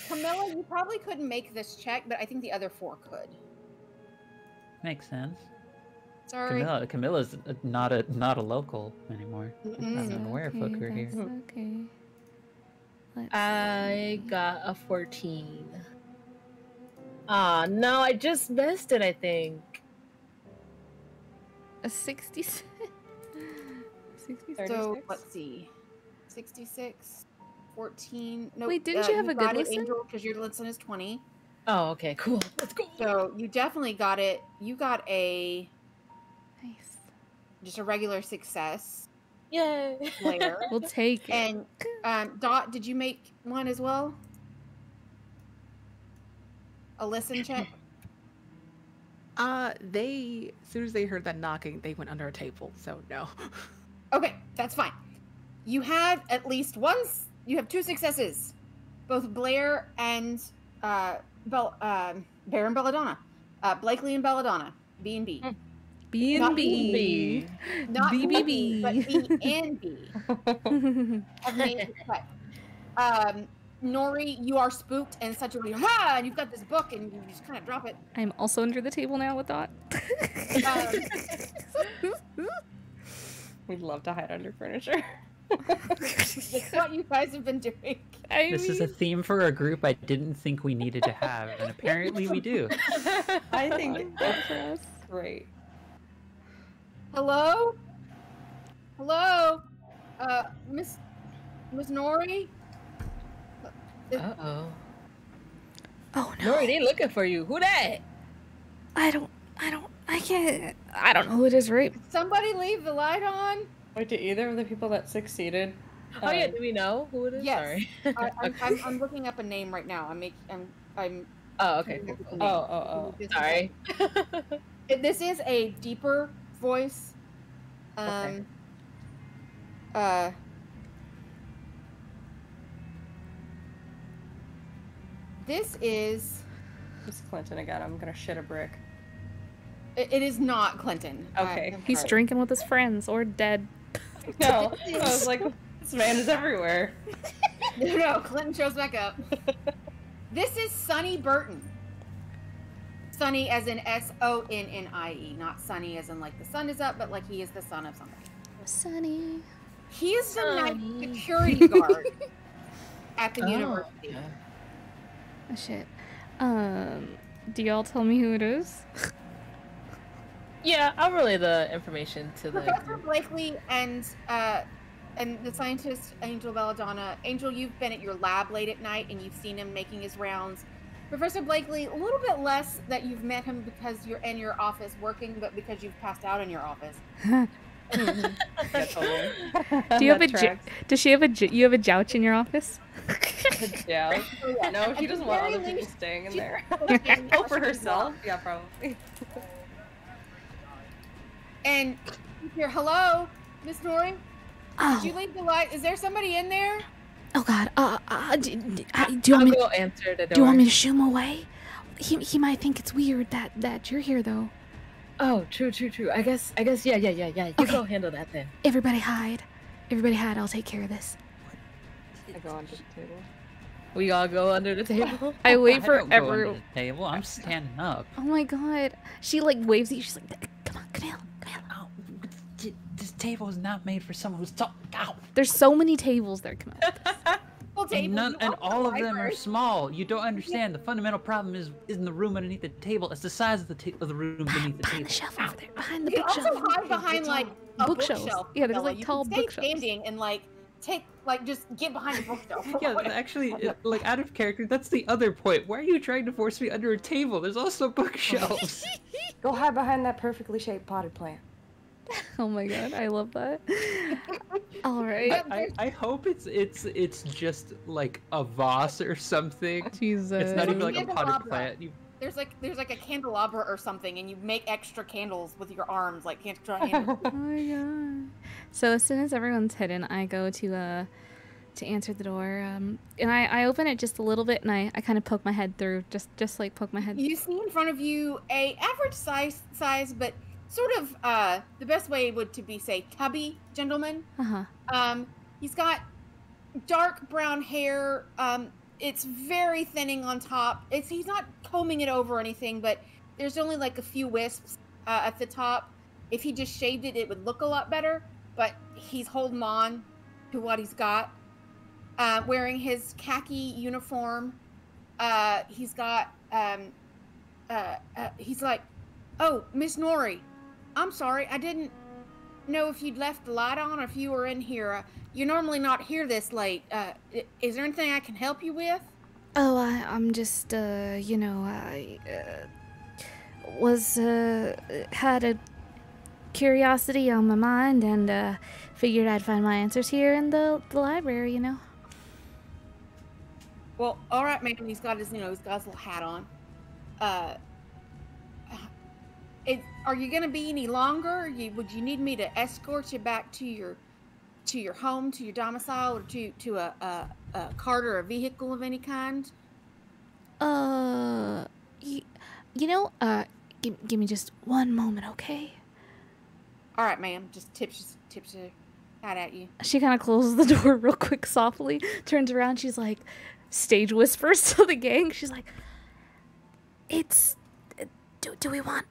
Camilla, you probably couldn't make this check, but I think the other four could. Makes sense. Sorry. Camilla's not a local anymore. Mm-mm. I'm aware of Okay, Hooker here. that's okay. I got a 14. No, I just missed it, I think. A 66. 66. So 36? let's see. 66, 14. No, Wait, didn't you have a good got it, listen? Angel, because your listen is 20. Oh, okay, cool. Let's go. So you definitely got it. You got Nice. just a regular success. Yay. Blair. We'll take it. And Dot, did you make one as well? A listen check? They as soon as they heard that knocking, they went under a table. So no. Okay, that's fine. You had at least you have 2 successes. Both Blair and Bear and Belladonna. Blakely and Belladonna. B and B. B Not and B. Not B, B, B. but B and B. Have made it cut. Nori, you are spooked and such a way, ha! And you've got this book and you just kind of drop it. I'm also under the table now with Dot. We'd love to hide under furniture. It's what you guys have been doing. This is a theme for a group I didn't think we needed to have, and apparently we do. I think that's great. Hello? Hello? Miss Nori? Uh-oh. Oh no. Nori, they looking for you. Who that? I don't know who it is, right? Somebody leave the light on? Wait, do either of the people that succeeded? Oh yeah, do we know who it is? Yes. Sorry. I'm looking up a name right now. I'm Oh, okay. looking up a name. Oh. Sorry. This is a deeper voice. Okay. This is. It's Clinton again. I'm gonna shit a brick. It is not Clinton. Okay. He's drinking with his friends or dead. No, I was like, this man is everywhere. No, Clinton shows back up. This is Sonny Burton. Sonny as in Sonnie, not Sunny as in like the sun is up, but like he is the son of somebody. Sunny. He is the night Sonny. security guard at the university. Oh shit. Do y'all tell me who it is? Yeah, I'll relay the information to the Professor group. Blakely and the scientist Angel Belladonna. Angel, you've been at your lab late at night and you've seen him making his rounds. Professor Blakely, a little bit less that you've met him because you're in your office working, but because you've passed out in your office. Yeah, totally. Do you have That a tracks. does she have you have a jouch in your office? Yeah. Oh, yeah. No, she At doesn't the want very other people least, staying in she- there. Yeah, Oh, for she can herself? walk. Yeah, probably. And you hear, hello, Miss Nori? Did you Oh, leave the light? Is there somebody in there? oh God. Do you want I'll me? go answer the door. Do you want me to shoo him away? He might think it's weird that you're here though. Oh, true. I guess, yeah. You Okay. go handle that then. Everybody hide. I'll take care of this. I go under the table. We all go under the table. I wait I for don't go under everyone. the table. I'm standing up. Oh my God. She like waves at you. She's like, come on, come here. Ow, this table is not made for someone who's tall. Ow. There's so many tables there. Come on. Well, table, And, you and open the all of them are library. small. You don't understand. The fundamental problem isn't the room underneath the table. It's the size of the room beneath the Behind table. the shelf over there. Behind the You can bookshelf. also hide behind like a Bookshelves. bookshelf. Yeah, there's, Bella. like, You tall can stay bookshelves. standing and just get behind the bookshelf. Yeah, actually, like out of character, that's the other point. Why are you trying to force me under a table? There's also bookshelves. Go hide behind that perfectly shaped potted plant. Oh my God, I love that. All right. I hope it's just like a vase or something. Jesus. It's not even like a Candelabra. potted plant. There's like a candelabra or something, and you make extra candles with your arms, like extra handles. Oh my God. So as soon as everyone's hidden, I go to answer the door, and I open it just a little bit, and I kind of poke my head through, just like poke my head. You see in front of you a average size, but sort of the best way would to be say tubby gentleman. He's got dark brown hair. It's very thinning on top. He's not combing it over or anything, but there's only like a few wisps at the top. If he just shaved it, it would look a lot better. But he's holding on to what he's got. wearing his khaki uniform. He's got he's like, "Oh, Miss Nori, I'm sorry, I didn't know if you'd left the light on or if you were in here. You're normally not here this late. Is there anything I can help you with?" Oh, I'm just, you know, I was, had a curiosity on my mind and figured I'd find my answers here in the library, you know. Well, all right, ma'am. He's got his, he's got his little hat on. Are you gonna be any longer? Would you need me to escort you back to your home, to your domicile, or to a cart or a vehicle of any kind? Give me just one moment, okay? All right, ma'am. Just tips her hat at you. She kind of closes the door real quick, softly, turns around, she's like, stage whispers to the gang. She's like, "It's, do you want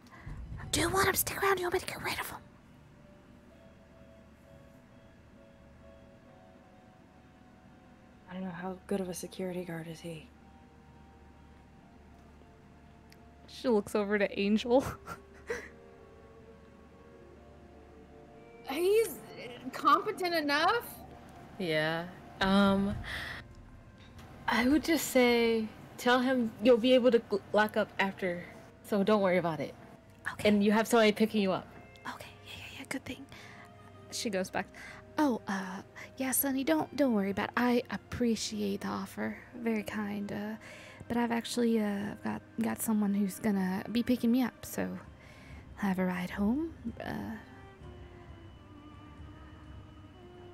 him to stick around? Do you want me to get rid of him?" I don't know, how good of a security guard is he? She looks over to Angel. He's competent enough. Yeah. I would just say, tell him you'll be able to lock up after, so don't worry about it. Okay. And you have somebody picking you up. Okay, yeah, good thing. She goes back. Oh, yeah, Sonny, don't worry about it. I appreciate the offer. Very kind. But I've actually got someone who's gonna be picking me up, so I'll have a ride home.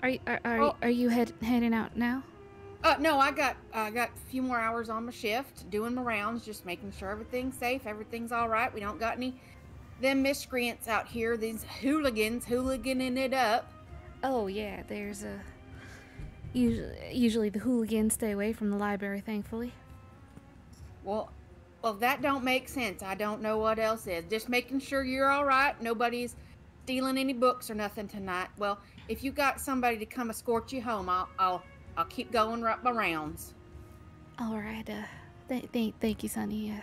Are you heading out now? No, I got a few more hours on my shift, doing my rounds, just making sure everything's safe, everything's all right. We don't got any them miscreants out here, these hooligans hooliganing it up. Oh yeah, there's usually the hooligans stay away from the library, thankfully. Well, that don't make sense. I don't know what else is. Just making sure you're all right. Nobody's stealing any books or nothing tonight. Well, if you got somebody to come escort you home, I'll keep going right my rounds. All right. Thank you, Sonny.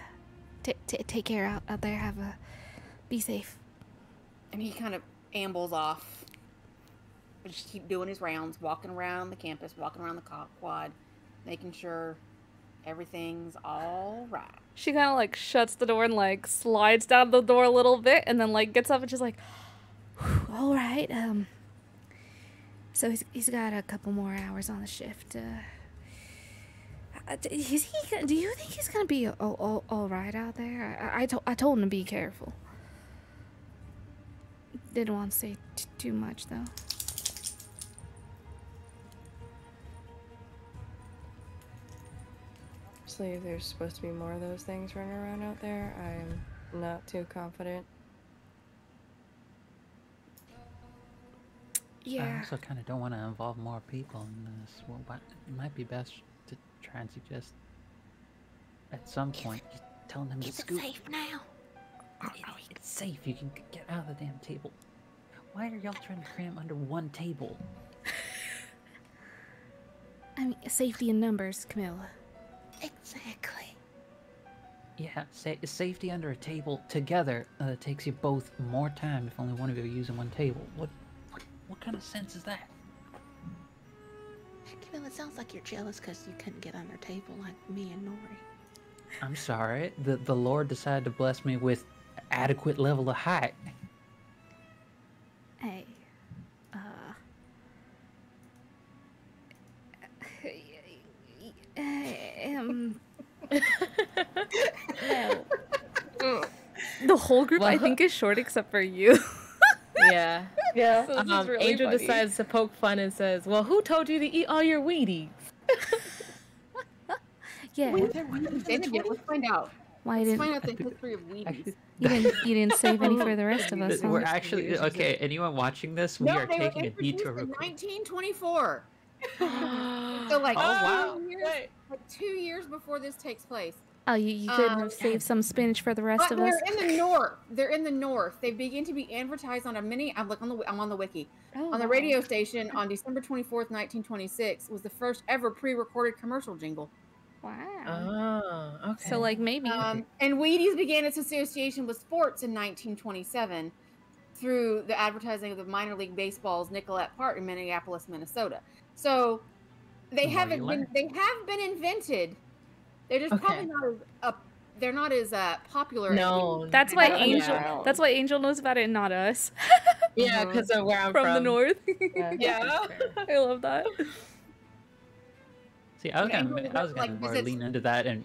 Take care out there. Be safe. And he kind of ambles off. Just keep doing his rounds, walking around the campus, walking around the quad, making sure everything's all right. She kind of like shuts the door and like slides down the door a little bit, and then like gets up and she's like, "All right." So he's got a couple more hours on the shift. Do you think he's gonna be all right out there? I told him to be careful. Didn't want to say too much though. If there's supposed to be more of those things running around out there, I'm not too confident. Yeah. I also kind of don't want to involve more people in this. Well, it might be best to try and suggest at some point just telling them to scoot. Is it safe now? It's safe. You can get out of the damn table. Why are y'all trying to cram under one table? I mean, safety in numbers, Camilla. Exactly. Yeah, safety under a table together takes you both more time if only one of you are using one table. What kind of sense is that? Camilla, it sounds like you're jealous because you couldn't get under a table like me and Nori. I'm sorry. The Lord decided to bless me with adequate level of height. Hey, no. The whole group, I think, is short except for you. Yeah. Yeah. So this is really Angel funny. decides to poke fun and says, "Well, who told you to eat all your Wheaties?" Yeah. Let's find out. Why Let's didn't find out the history of Wheaties. you didn't save any for the rest of us? Huh? We're actually okay. Anyone watching this? We are they were taking a detour. introduced in real quick. 1924. So like, Oh, wow. 2 years, like 2 years before this takes place. Oh, you couldn't have saved some spinach for the rest But of us. they're in the north. They're in the north. They begin to be advertised on a mini. I'm on the wiki. Oh, On the wow. radio station on December 24th, 1926, was the first ever pre-recorded commercial jingle. Wow. Oh, okay. So like maybe. And Wheaties began its association with sports in 1927 through the advertising of the minor league baseball's Nicollet Park in Minneapolis, Minnesota. So they The more have you learn. been invented. They're just probably not as popular. No, That's why They're Angel. underground. That's why Angel knows about it, and not us. yeah, because of where I'm From the north. Yeah. I love that. See, I was Yeah, gonna, I was like, gonna more visits- lean into that, and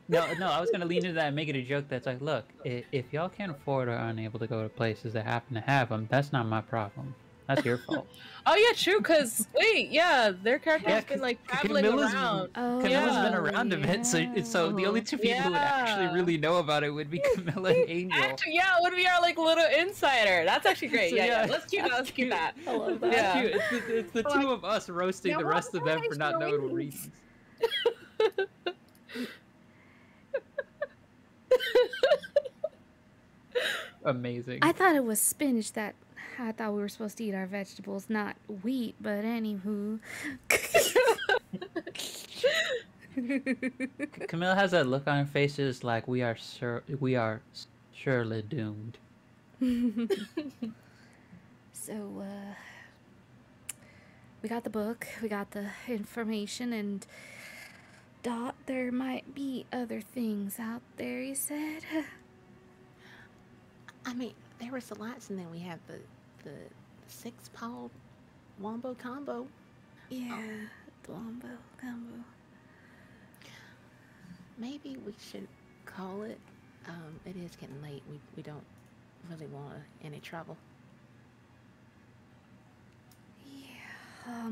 no, I was gonna lean into that and make it a joke that's like, look, if y'all can't afford or unable to go to places that happen to have them, that's not my problem. That's your fault. Oh yeah, true. Cause wait, yeah, their character's Yeah, been like traveling Camilla's- around. Oh, Camilla's yeah. been around a bit, so the only two people who would actually Yeah. really know about it would be Camilla and Angel. Actually, yeah, it would be our like little insider. That's actually great. So, yeah, yeah, Let's keep that. that's Let's keep cute. that. I love that. That's Yeah. cute. It's the Like, two of us roasting now the what rest of them for not knowing Wheaties? reasons. Amazing. I thought it was spinach that I thought we were supposed to eat our vegetables, not wheat. But anywho. Camilla has that look on her face, is like we are surely doomed. So, we got the book, we got the information, and Dot, there might be other things out there, you said? I mean, there was the lots, and then we have the six-paw wombo combo. Yeah, the wombo combo. Maybe we should call it. It is getting late. We don't really want any trouble. Yeah,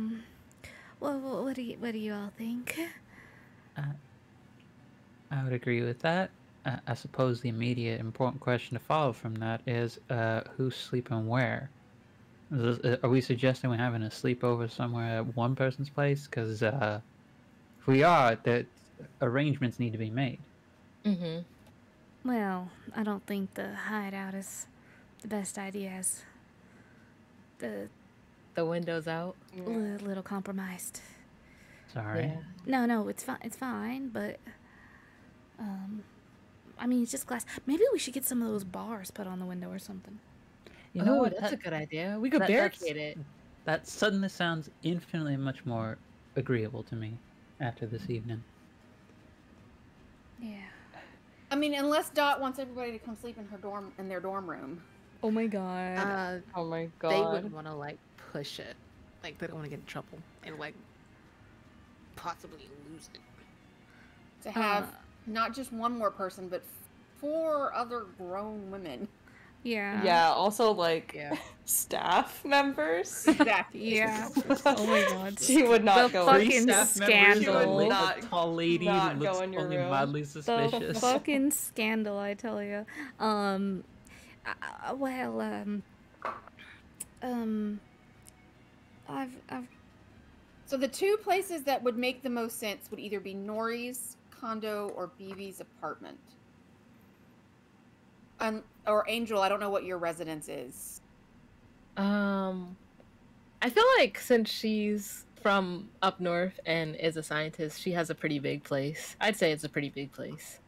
well, what do you all think? I would agree with that. I suppose the immediate important question to follow from that is who's sleeping where? Are we suggesting we're having a sleepover somewhere at one person's place? Because if we are, that arrangements need to be made. Mm-hmm. Well, I don't think the hideout is the best idea, as The window's out. little compromised. Sorry. Yeah. No, it's fine. It's fine, but I mean, it's just glass. Maybe we should get some of those bars put on the window or something. You know what? That's a good idea. We could that's- barricade it. That suddenly sounds infinitely much more agreeable to me after this evening. Yeah. I mean, unless Dot wants everybody to come sleep in their dorm room. Oh my god. Oh my They wouldn't want to like push it. Like they don't want to get in trouble and like possibly lose it. To have not just one more person, but 4 other grown women. Yeah. Yeah, also like Yeah. staff members. Exactly. Yeah. Oh my god. She would not The go. fucking Staff members, scandal. a Not- tall lady not who looks go in your only room. mildly The suspicious. fucking scandal, I tell you. I've So the 2 places that would make the most sense would either be Nori's condo or BB's apartment. Or Angel, I don't know what your residence is. I feel like since she's from up north and is a scientist, she has a pretty big place. I'd say it's a pretty big place.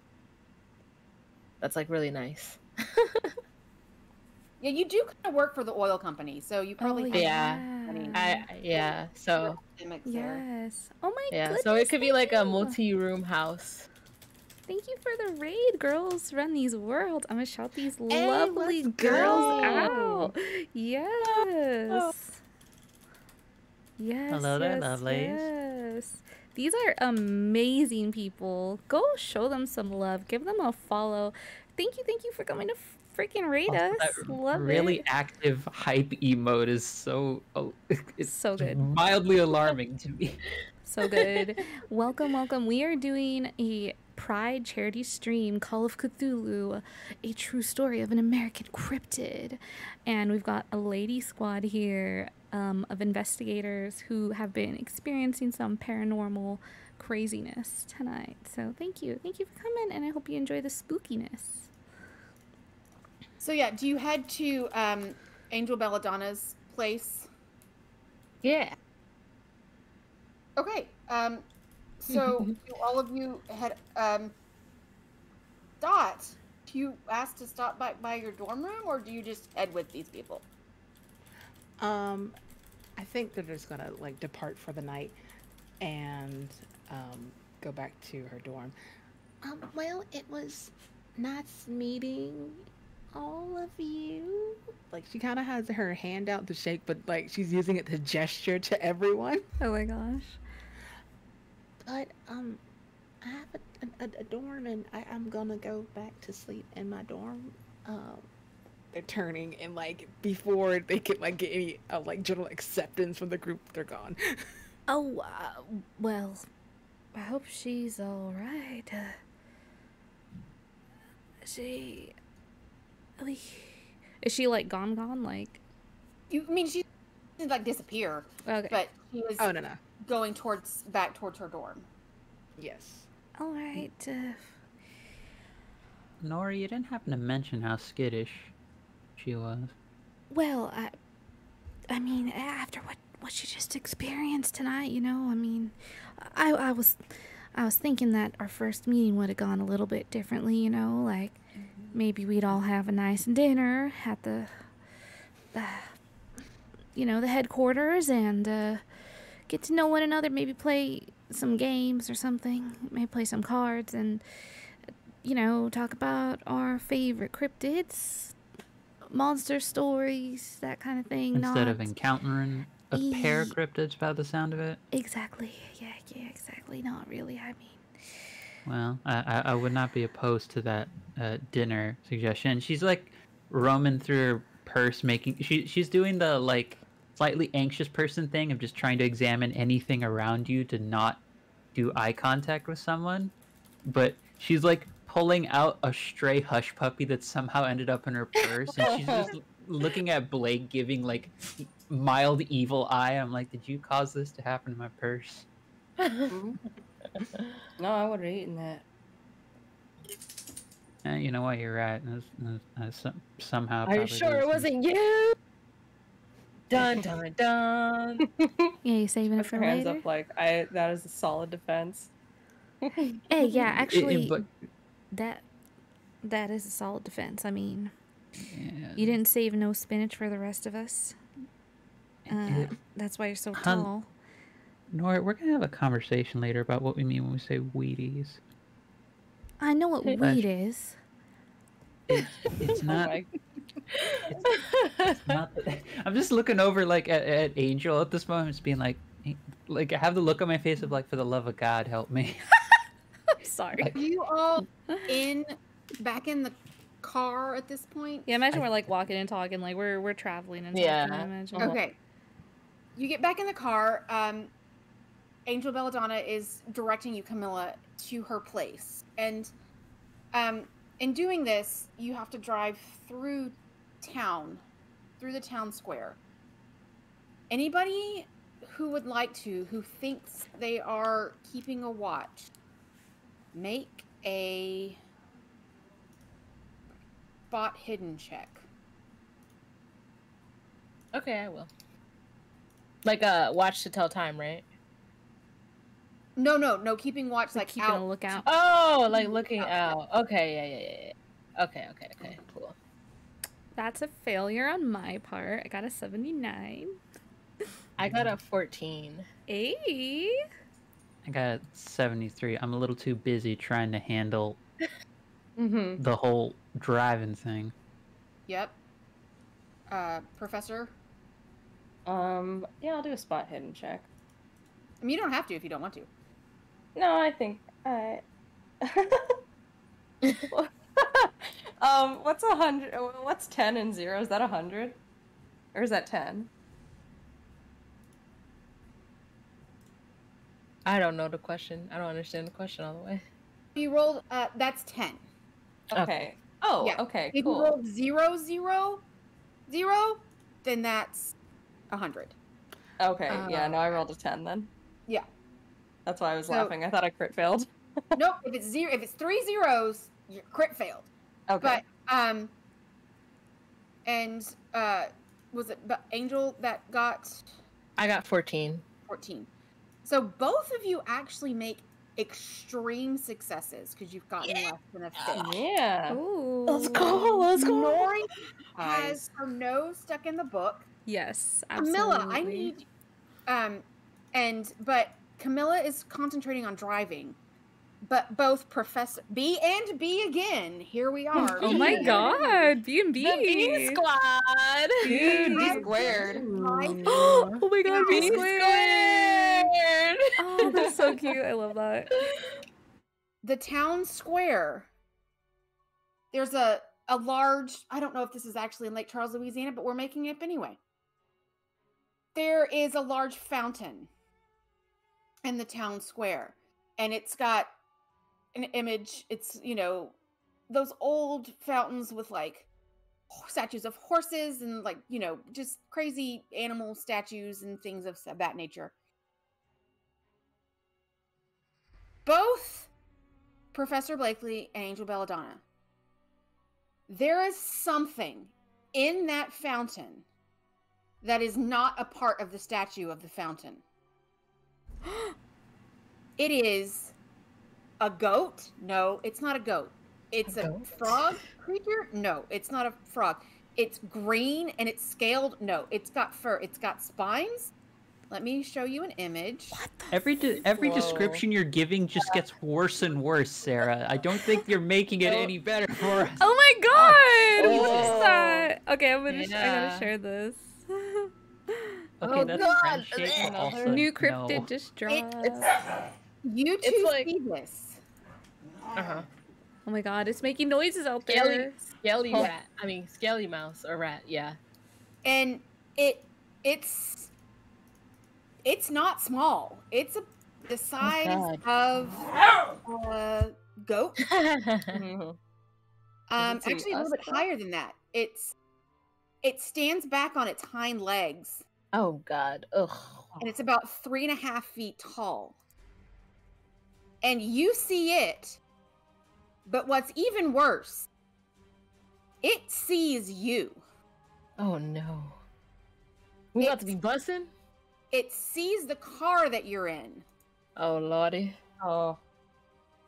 That's like really nice. Yeah, you do kind of work for the oil company, so you probably have yeah. Yeah. So academics there. Yes. Oh my yeah, goodness. so it could be like a thank you. multi-room house. Thank you for the raid, girls. Run these worlds. I'm gonna shout these Hey, lovely let's girls go. out. Yes. Yes. Hello there, yes, lovelies. Yes. These are amazing people. Go show them some love. Give them a follow. Thank you for coming to freaking raid Also, us. that Love really it. active hype emote is so it's So good. mildly alarming to me. So good. Welcome. We are doing a Pride charity stream, Call of Cthulhu, a true story of an American cryptid. And we've got a lady squad here. of investigators who have been experiencing some paranormal craziness tonight. So thank you for coming, and I hope you enjoy the spookiness. So yeah, do you head to Angel Belladonna's place? Yeah. Okay. So do all of you head? Dot, do you ask to stop by your dorm room, or do you just head with these people? I think they're just gonna like depart for the night and go back to her dorm. Well, it was nice meeting all of you. Like she kind of has her hand out to shake, but like she's using it to gesture to everyone. Oh my gosh. But I have a dorm, and I'm gonna go back to sleep in my dorm. They're turning, and like before they can like get any like general acceptance from the group, they're gone. Oh, well, I hope she's all right. Is she like gone? Like, I mean, she didn't like disappear, okay. but she was Oh no. going back towards her dorm. Yes. All right. Nora, you didn't happen to mention how skittish she was. Well, I mean, after what she just experienced tonight, you know, I mean, I was thinking that our first meeting would have gone a little bit differently, you know, like maybe we'd all have a nice dinner at the headquarters and get to know one another, maybe play some games or something, maybe play some cards and, you know, talk about our favorite cryptids, monster stories, that kind of thing. Instead of encountering a pair of cryptids by the sound of it. Exactly. Yeah, exactly. Not really, I mean. Well, I would not be opposed to that dinner suggestion. She's like roaming through her purse, she's doing the like slightly anxious person thing of just trying to examine anything around you to not do eye contact with someone. But she's like pulling out a stray hush puppy that somehow ended up in her purse, and she's just looking at Blake giving like mild evil eye. I'm like, did you cause this to happen in my purse? No, I would have eaten that. You know what? You're right. Somehow. Are you sure it wasn't you? Dun dun dun. Yeah, you saving it for Put her hands later? up like that is a solid defense. Hey, yeah, actually, but that is a solid defense. I mean, yeah. you didn't save no spinach for the rest of us. That's why you're so tall. Nora, we're gonna have a conversation later about what we mean when we say Wheaties. I know what weed is. It's not. Oh it's not. I'm just looking over like at Angel at this moment, just being like I have the look on my face of like, for the love of God, help me. I'm sorry. Are you all back in the car at this point? Yeah, imagine we're like walking and talking, like we're traveling and Yeah. talking. I imagine. Okay. You get back in the car. Angel Belladonna is directing you, Camilla, to her place. And in doing this, you have to drive through town, through the town square. Anybody who would like to, who thinks they are keeping a watch, make a spot hidden check. Okay, I will. Like watch to tell time, right? No, keeping watch, like keeping out. a lookout. Oh, like looking out. Okay, yeah. Okay, cool. That's a failure on my part. I got a 79. I got a 14. Hey. I got 73. I'm a little too busy trying to handle Mm-hmm. the whole driving thing. Yep. Professor? Yeah, I'll do a spot hidden check. I mean, you don't have to if you don't want to. No, I think I. What's 100? What's 10 and 0? Is that 100? Or is that 10? I don't know the question. I don't understand the question all the way. You rolled, that's 10. Okay. Oh, Yeah. okay, If cool. you rolled 0, 0, 0, then that's 100. Okay, yeah, no, I rolled a 10 then. Yeah. That's why I was So- laughing. I thought I crit failed. Nope. If it's 3 zeros, your crit failed. Okay. But was it Angel that got I got 14. 14? So both of you actually make extreme successes because you've gotten less than a 5. Yeah. Ooh. Let's go. Nori has Nice. her nose stuck in the book. Yes, absolutely. Camilla, I need but Camilla is concentrating on driving. But both Professor B and B again. Here we are. Oh my god, B&B. The B Squad. Dude, B B squared. Oh my god, B B squared. Oh, that's so cute. I love that. The town square. There's a large, I don't know if this is actually in Lake Charles, Louisiana, but we're making it up anyway. There is a large fountain in the town square, and it's got an image. It's, those old fountains with like statues of horses and like, just crazy animal statues and things of that nature. Both Professor Blakely and Angel Belladonna, there is something in that fountain that is not a part of the statue of the fountain. It is a goat? No, it's not a goat. It's a frog creature? No, it's not a frog. It's green and it's scaled? No, it's got fur. It's got spines. Let me show you an image. Every description you're giving just gets worse and worse, Sarah. I don't think you're making it any better for us. Oh my god! What Oh. is that? Okay, I gotta Yeah. share this. Okay, Oh, that's God, friendship, but another also New Cryptid no. just dropped. You two It's like- see this. Uh-huh. Oh my god, it's making noises out Scaly, there. scaly rat. I mean, scaly mouse or rat. Yeah. And it's not small. It's the size of a goat. Mhm. Does it see Actually a us, little bit though? higher than that. It stands back on its hind legs, Oh God. Ugh. and it's about 3.5 feet tall. And you see it, but what's even worse, it sees you. Oh no. We about to be bussing? It sees the car that you're in, Oh lordy. Oh,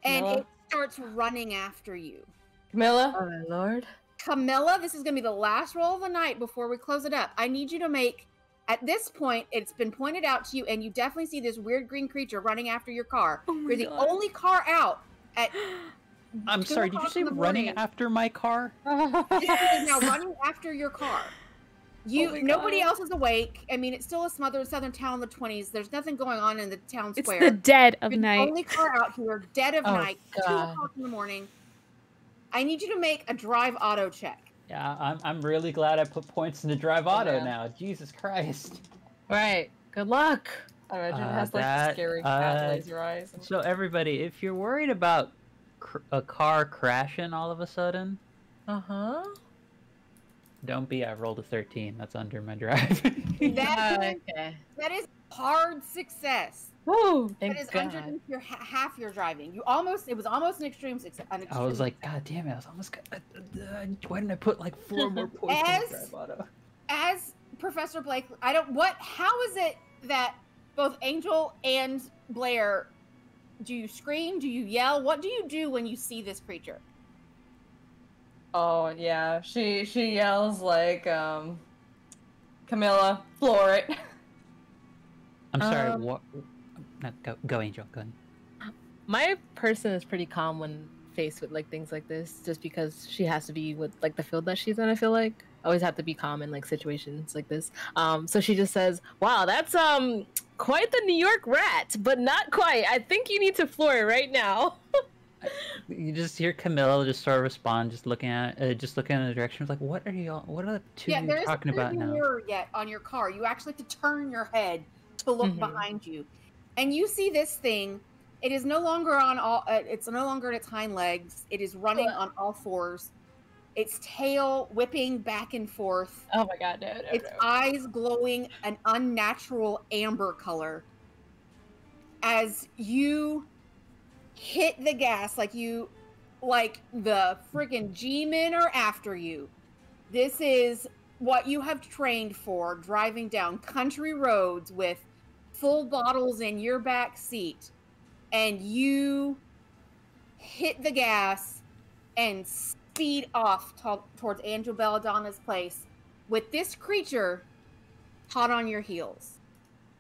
and Camilla? it starts running after you. Camilla? Oh my lord. Camilla, this is going to be the last roll of the night before we close it up. I need you to make, at this point, it's been pointed out to you, and you definitely see this weird green creature running after your car. Oh my You're the God. only car out at I'm 2 sorry, did you o'clock say in the running morning. after my car? This thing is now running after your car. Oh my Nobody God. else is awake. I mean, it's still a smothered southern town in the 20s. There's nothing going on in the town It's square. the dead of You're the night. only car out here, dead of Oh, night, 2 God. o'clock in the morning. I need you to make a drive auto check. Yeah, I'm really glad I put points into Drive Auto man. now. Jesus Christ. Right. Good luck. I imagine it has like that, scary cat laser eyes. and- So everybody, if you're worried about a car crashing all of a sudden, Uh-huh. don't be. I rolled a 13. That's under my drive. Okay. That is hard success. Woo! That Thank is God. underneath your half your driving. It was almost an extreme success. I was like, God damn it! I was almost. Why didn't I put like 4 more points in As- Drive Auto? as Professor Blake, how is it that both Angel and Blair, do you scream? Do you yell? What do you do when you see this creature? Oh yeah, she yells like, Camilla, floor it. I'm sorry. Um, What? No, go, Angel. Go. My person is pretty calm when faced with like things like this, just because she has to be with like the field that she's in. I feel like always have to be calm in like situations like this. So she just says, "Wow, that's quite the New York rat, but not quite. I think you need to floor it right now." You just hear Camilla just sort of respond, just looking in the direction. Like, what are the two Yeah, of there you isn't talking a about now? mirror yet on your car. You actually have to turn your head to look Mhm. behind you, and you see this thing. It is no longer on all. It's no longer in its hind legs. It is running on all fours. its tail whipping back and forth, Oh my god, no, its eyes glowing an unnatural amber color. As you hit the gas, like the freaking G-men are after you. This is what you have trained for, driving down country roads with full bottles in your back seat, and you hit the gas and speed off towards Angel Belladonna's place with this creature hot on your heels.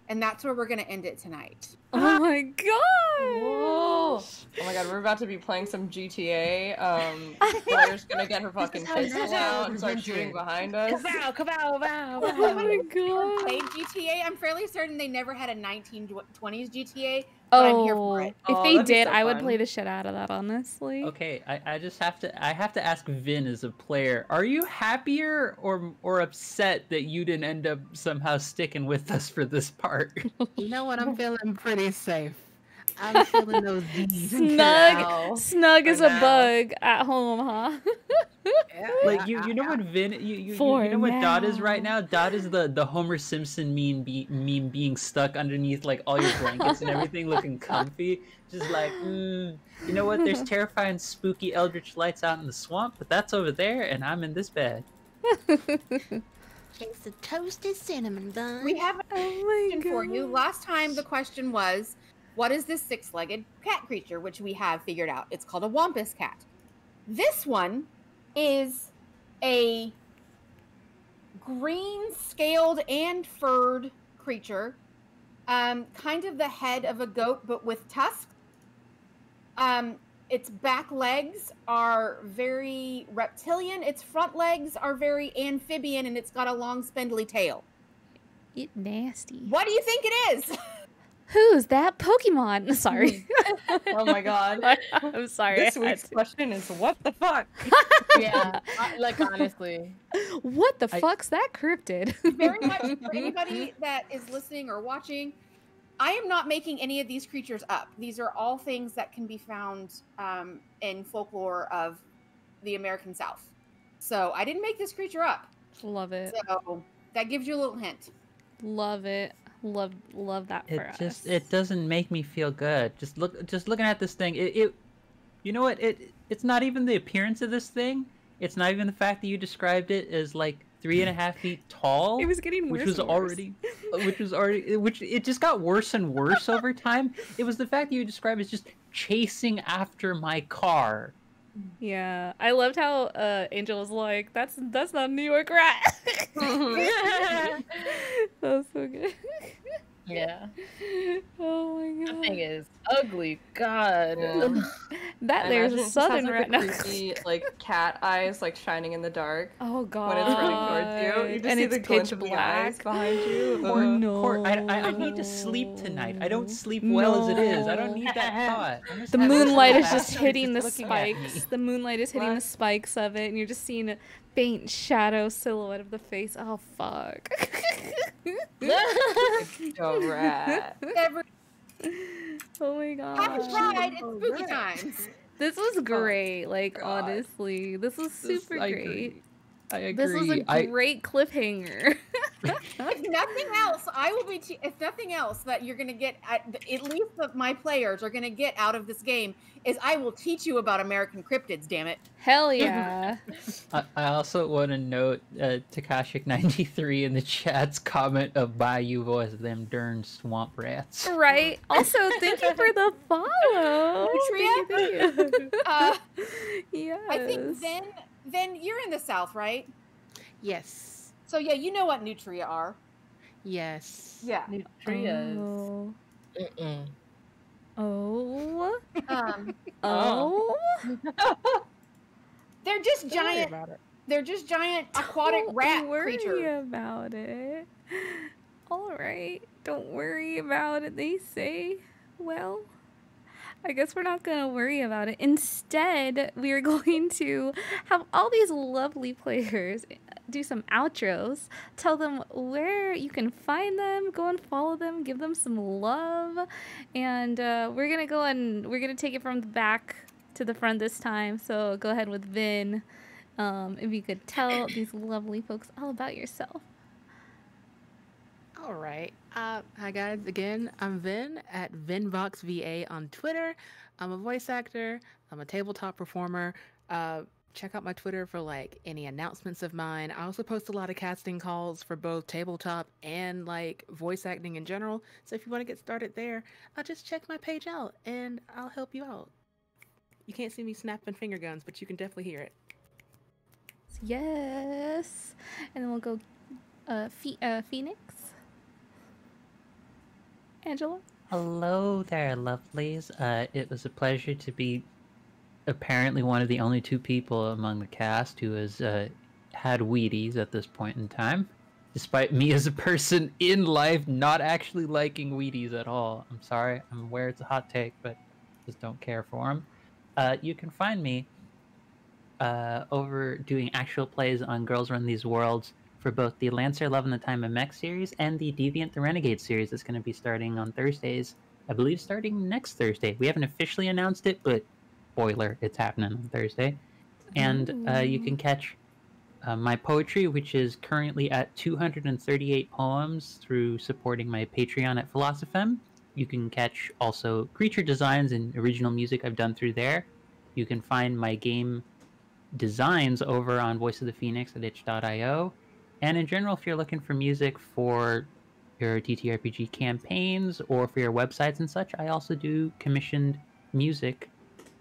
And that's where we're going to end it tonight. Oh my god! Whoa! Oh my god, we're about to be playing some GTA. Claire's gonna get her fucking pistol out and start shooting behind us. Kabow, kabow, bow, bow. Oh my god! Played GTA. I'm fairly certain they never had a 1920s GTA, but I'm here for it. If Oh, they that'd be did, so I would fun. play the shit out of that, honestly. Okay, I just have to ask Vin as a player. Are you happier or upset that you didn't end up somehow sticking with us for this part? You know what? I'm feeling pretty safe. I'm feeling those D's. Snug as For a now. bug at home, huh? Like you know what Vin you know what Dot is right now? Dot is the Homer Simpson meme being stuck underneath like all your blankets and everything, looking comfy. Just like, you know what? There's terrifying, spooky eldritch lights out in the swamp, but that's over there, and I'm in this bed. It's a toasted cinnamon bun. We have a Oh my question for you. god. Last time the question was, what is this six-legged cat creature, which we have figured out? It's called a wampus cat. This one is a green scaled and furred creature, kind of the head of a goat but with tusks. Its back legs are very reptilian, its front legs are very amphibian, and it's got a long spindly tail. It nasty. What do you think it is? Who's that Pokemon? Sorry. Oh my god. I'm sorry. This I had week's to. question is what the fuck? Yeah, like honestly. What the fuck's that cryptid? Very much for anybody that is listening or watching, I am not making any of these creatures up. These are all things that can be found in folklore of the American South. So I didn't make this creature up. Love it. So that gives you a little hint. Love it. Love that for us. It doesn't make me feel good. Just looking at this thing, it you know what? It's not even the appearance of this thing. It's not even the fact that you described it as like 3.5 feet tall. It was getting worse. Which it just got worse and worse over time. It was the fact that you described as just chasing after my car. Yeah, I loved how Angel was like, "That's not a New York rat." That was so good. Yeah. Oh my That god. thing is ugly. God. Yeah. That I there's imagine a it just southern has, rat like, now. the creepy, like cat eyes, like shining in the dark Oh god. when it's running towards you. You just and see it's the glint pitch of the eyes black. behind you. Oh, Ugh. no. I need to sleep tonight. I don't sleep well as it is. I don't need that thought. I'm just The having a moonlight is bad just night hitting the looking at me. spikes. The moonlight is hitting the spikes of it, and you're just seeing a faint shadow silhouette of the face. Oh fuck. Oh, rat. Every Oh my happy god. pride, it's spooky times. This was great. Like God. honestly, this was super I great. agree. I agree. This was a great cliffhanger. If nothing else, I will be. If nothing else, that you're gonna get at least my players are gonna get out of this game is I will teach you about American cryptids. Damn it! Hell yeah. I also want to note Takashik93 in the chat's comment of Bayou voice them darn swamp rats. Right. Also, thank you for the follow. Nutria? Thank you. Yes. I think then you're in the South, right? Yes. So yeah, you know what nutria are. Yes. Yeah. Trias. Oh. Mm-mm. Oh. Um, Oh. they're just Don't worry giant. about it. They're just giant aquatic Don't rat worry creatures. about it. All right. Don't worry about it, they say. Well, I guess we're not going to worry about it. Instead, we are going to have all these lovely players do some outros, tell them where you can find them, go and follow them, give them some love, and we're going to go and we're going to take it from the back to the front this time. So go ahead with Vin. If you could tell these lovely folks all about yourself. All right. Hi guys. Again, I'm Vin at VinVoxVA on Twitter. I'm a voice actor. I'm a tabletop performer. Check out my Twitter for like any announcements of mine. I also post a lot of casting calls for both tabletop and like voice acting in general. So if you want to get started there, just check my page out and I'll help you out. You can't see me snapping finger guns, but you can definitely hear it. Yes. And then we'll go Phoenix. Angela? Hello there, lovelies. It was a pleasure to be apparently one of the only two people among the cast who has had Wheaties at this point in time, despite me as a person in life not actually liking Wheaties at all. I'm sorry, I'm aware it's a hot take, but just don't care for them. You can find me over doing actual plays on Girls Run These Worlds for both the Lancer Love and the Time of Mech series and the Deviant the Renegade series that's going to be starting on Thursdays. I believe starting next Thursday. We haven't officially announced it, but spoiler, it's happening on Thursday. And you can catch my poetry, which is currently at 238 poems, through supporting my Patreon at Philosophem. You can catch also creature designs and original music I've done through there. You can find my game designs over on Voice of the Phoenix at itch.io. And in general, if you're looking for music for your TTRPG campaigns or for your websites and such, I also do commissioned music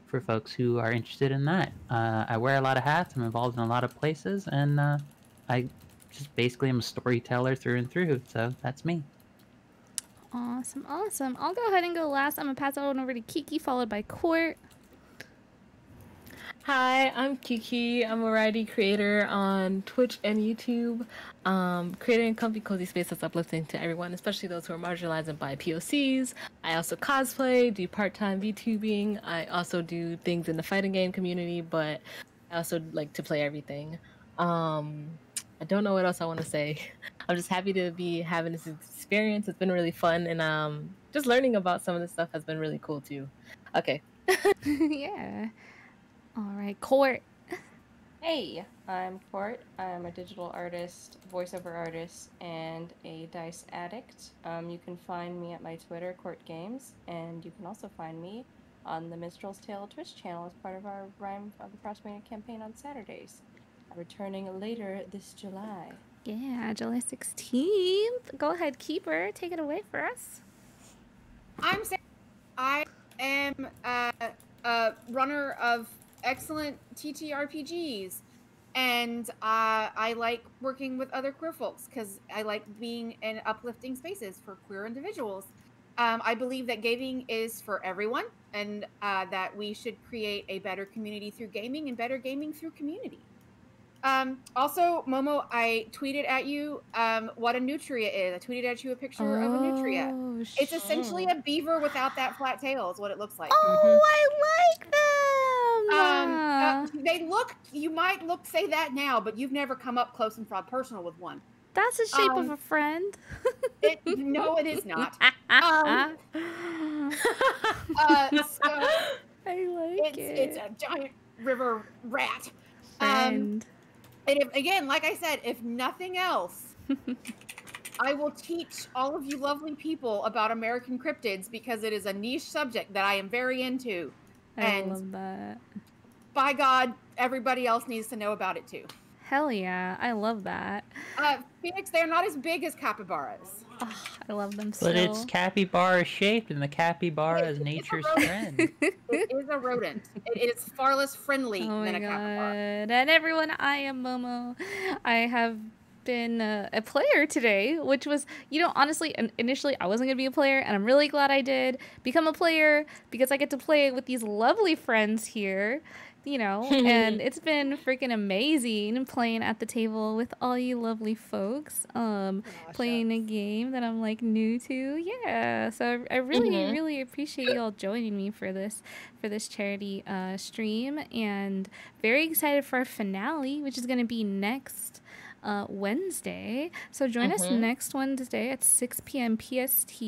for folks who are interested in that. I wear a lot of hats, I'm involved in a lot of places, and I just basically am a storyteller through and through, so that's me. Awesome. I'll go ahead and go last. I'm going to pass it on over to Kiki, followed by Court. Hi, I'm Kiki. I'm a variety creator on Twitch and YouTube, creating a comfy, cozy space that's uplifting to everyone, especially those who are marginalized by POCs. I also cosplay, do part-time VTubing. I also do things in the fighting game community, but I also like to play everything. I don't know what else I want to say. I'm just happy to be having this experience. It's been really fun, and just learning about some of this stuff has been really cool too. Okay. Yeah. All right, Court. Hey, I'm Court. I'm a digital artist, voiceover artist, and a dice addict. You can find me at my Twitter, Court Games, and you can also find me on the Minstrel's Tale Twitch channel as part of our Rhyme of the Prospering campaign on Saturdays. Returning later this July. Yeah, July 16th. Go ahead, Keeper. Take it away for us. I'm Sarah. I am a runner of excellent TTRPGs, and I like working with other queer folks because I like being in uplifting spaces for queer individuals. I believe that gaming is for everyone, and that we should create a better community through gaming and better gaming through community. Also, Momo, I tweeted at you what a nutria is. I tweeted at you a picture of a nutria. It's essentially a beaver without that flat tail is what it looks like. Oh, I like them! They look, you might say that now, but you've never come up close and personal with one. That's the shape of a friend. No, it is not. So I like it. It's a giant river rat. Friend. And again, like I said, if nothing else, I will teach all of you lovely people about American cryptids because it is a niche subject that I am very into. I love that. By God, everybody else needs to know about it too. Hell yeah, I love that. Phoenix, they're not as big as capybaras. Oh, I love them so. But it's capybara shaped, and the capybara is nature's friend. It is a rodent. It is far less friendly than a capybara. And everyone, I am Momo. I have been a player today, which was, honestly, initially I wasn't going to be a player, and I'm really glad I did become a player because I get to play with these lovely friends here. And it's been freaking amazing playing at the table with all you lovely folks, playing a game that I'm like new to. Yeah. So I really, really appreciate you all joining me for this charity stream, and very excited for our finale, which is going to be next Wednesday. So join us next Wednesday at 6 p.m. PST.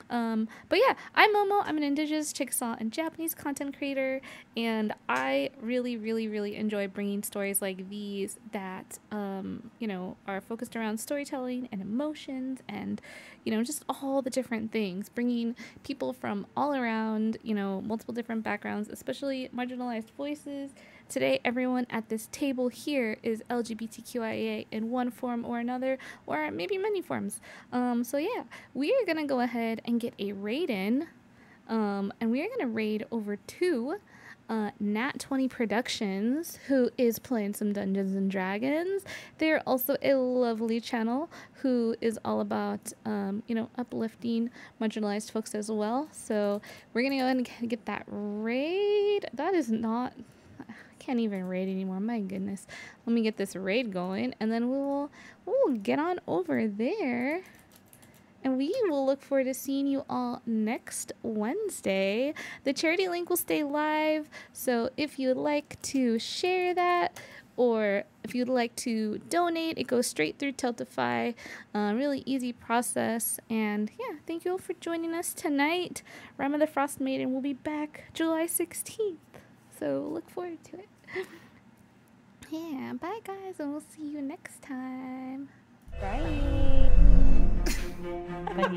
But yeah, I'm Momo. I'm an Indigenous, Chickasaw, and Japanese content creator, and I really, really, really enjoy bringing stories like these that, are focused around storytelling and emotions and, just all the different things, bringing people from all around, multiple different backgrounds, especially marginalized voices. Today, everyone at this table here is LGBTQIA in one form or another, or maybe many forms. So yeah, we are gonna go ahead and get a raid in, and we are gonna raid over to Nat 20 Productions, who is playing some Dungeons and Dragons. They're also a lovely channel who is all about, uplifting marginalized folks as well. So we're gonna go ahead and get that raid. That is not. I can't even raid anymore. My goodness. Let me get this raid going, and then we'll get on over there. And we will look forward to seeing you all next Wednesday. The charity link will stay live, so if you'd like to share that, or if you'd like to donate, it goes straight through Tiltify. Really easy process. And yeah, thank you all for joining us tonight. Rama the Frost Maiden will be back July 16th, so look forward to it. Yeah, bye guys, and we'll see you next time. Bye. Bye.